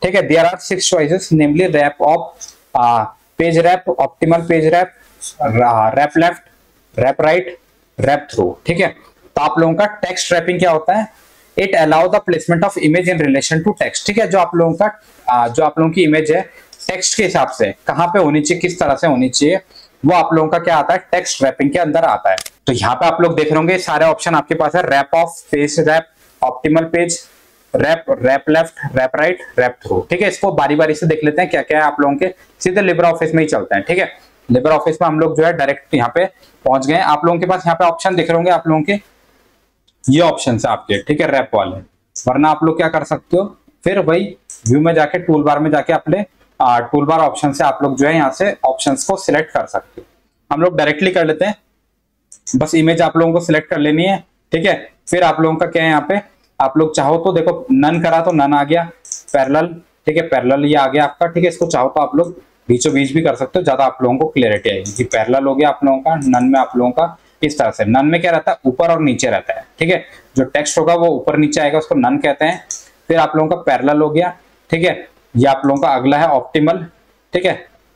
ठीक है, there are 6 choices, namely wrap off, page wrap, optimal page wrap, wrap left, wrap right, wrap through. ठीक है, तो आप लोगों का टेक्स्ट रैपिंग क्या होता है, it allow the placement of image in relation to text. ठीक है, जो आप लोगों का जो आप लोगों की इमेज है टेक्स्ट के हिसाब से कहां पे होनी चाहिए, किस तरह से होनी चाहिए, वो आप लोगों का क्या आता है, टेक्स्ट रैपिंग के अंदर आता है। तो यहाँ पे आप लोग देख रहे होंगे सारे ऑप्शन आपके पास है, wrap off, page wrap, optimal page wrap, wrap left, wrap right, wrap through. ठीक है, इसको बारी बारी से देख लेते हैं क्या क्या है आप लोगों के, सीधे लिब्रे ऑफिस में ही चलते हैं। ठीक है, लिब्रे ऑफिस में हम लोग जो है डायरेक्ट यहाँ पे पहुंच गए। आप लोगों के पास यहाँ पे ऑप्शन दिख रहे होंगे आप लोगों के, ये ऑप्शन है आपके। ठीक है, रैप वाले, वरना आप लोग क्या कर सकते हो, फिर वही व्यू में जाके टूल बार में जाके अपने टूल बार ऑप्शन से आप लोग जो है यहाँ से ऑप्शंस को सिलेक्ट कर सकते हो। हम लोग डायरेक्टली कर लेते हैं, बस इमेज आप लोगों को सिलेक्ट कर लेनी है। ठीक है, फिर आप लोगों का क्या है यहाँ पे, आप लोग चाहो तो देखो नन करा तो नन आ गया, पैरेलल। ठीक है, पैरेलल ये आ गया आपका। ठीक है, इसको चाहो तो आप लोग बीचों बीच भी कर सकते हो, ज्यादा आप लोगों को क्लियरिटी आएगी कि पैरेलल हो गया आप लोगों का। नन में आप लोगों का इस तरह से, नन में क्या रहता है, ऊपर और नीचे रहता है। ठीक है, जो टेक्स्ट होगा वो ऊपर नीचे आएगा, उसको नन कहते हैं। फिर आप लोगों का पैरेलल हो गया। ठीक है, ये आप लोगों का अगला है ऑप्टिमल। ठीक है,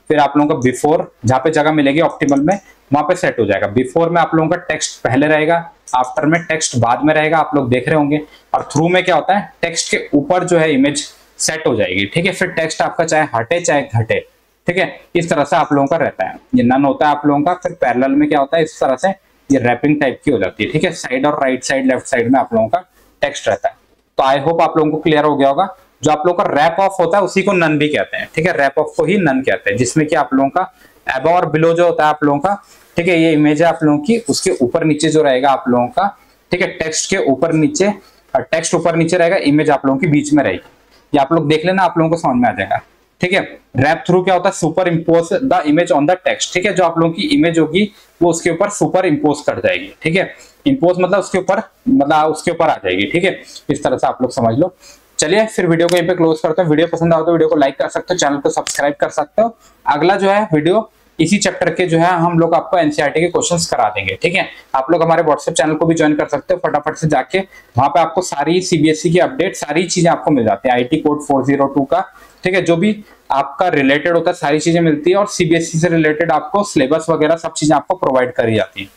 फिर आप लोगों का बिफोर, जहां पे जगह मिलेगी ऑप्टिमल में वहां पे सेट हो जाएगा। बिफोर में आप लोगों का टेक्स्ट पहले रहेगा, आफ्टर में टेक्स्ट बाद में रहेगा, आप लोग देख रहे होंगे। और थ्रू में क्या होता है, टेक्स्ट के ऊपर जो है इमेज सेट हो जाएगी। ठीक है, फिर टेक्स्ट आपका चाहे हटे चाहे घटे। ठीक है, इस तरह से आप लोगों का रहता है। ये नन होता है आप लोगों का। फिर पैरेलल में क्या होता है, इस तरह से ये रैपिंग टाइप की हो जाती है। ठीक है, साइड और राइट साइड, लेफ्ट साइड में आप लोगों का टेक्स्ट रहता है। तो आई होप आप लोगों को क्लियर हो गया होगा। जो आप लोगों का रैप ऑफ होता है उसी को नन भी कहते हैं। ठीक है, रैप ऑफ को ही नन कहते हैं, जिसमें कि आप लोगों का अबव और बिलो जो होता है आप लोगों का। ठीक है, ये इमेज है आप लोगों की, उसके ऊपर नीचे जो रहेगा आप लोगों का। ठीक है, टेक्स्ट के ऊपर नीचे, टेक्स्ट ऊपर नीचे रहेगा, इमेज आप लोगों की बीच में रहेगी। ये आप लोग देख लेना, आप लोगों को समझ में आ जाएगा। ठीक है, रैप थ्रू क्या होता है, super impose the image on the text. ठीक है, जो आप लोगों की इमेज होगी वो उसके ऊपर सुपर इम्पोज कर जाएगी। ठीक है, इम्पोज मतलब उसके ऊपर, मतलब उसके ऊपर आ जाएगी। ठीक है, इस तरह से आप लोग समझ लो। चलिए फिर वीडियो को यहीं पे क्लोज करते हैं। वीडियो पसंद आओ तो वीडियो को लाइक कर सकते हो, चैनल को सब्सक्राइब कर सकते हो। अगला जो है वीडियो इसी चैप्टर के जो है हम लोग आपको एनसीईआरटी के क्वेश्चंस करा देंगे, ठीक है। आप लोग हमारे व्हाट्सएप चैनल को भी ज्वाइन कर सकते हो, फटाफट से जाके वहां पे आपको सारी सीबीएसई की अपडेट, सारी चीजें आपको मिल जाती है, आईटी कोड 402 का, ठीक है, जो भी आपका रिलेटेड होता है सारी चीजें मिलती है, और सीबीएसई से रिलेटेड आपको सिलेबस वगैरह सब चीजें आपको प्रोवाइड करी जाती है।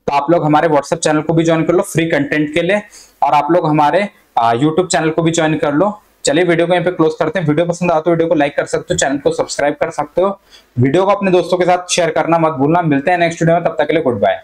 तो आप लोग हमारे व्हाट्सएप चैनल को भी ज्वाइन कर लो फ्री कंटेंट के लिए, और आप लोग हमारे यूट्यूब चैनल को भी ज्वाइन कर लो। चलिए वीडियो को यहाँ पे क्लोज करते हैं। वीडियो पसंद आता तो वीडियो को लाइक कर सकते हो, चैनल को सब्सक्राइब कर सकते हो, वीडियो को अपने दोस्तों के साथ शेयर करना मत भूलना। मिलते हैं नेक्स्ट वीडियो में, तब तक के लिए गुड बाय।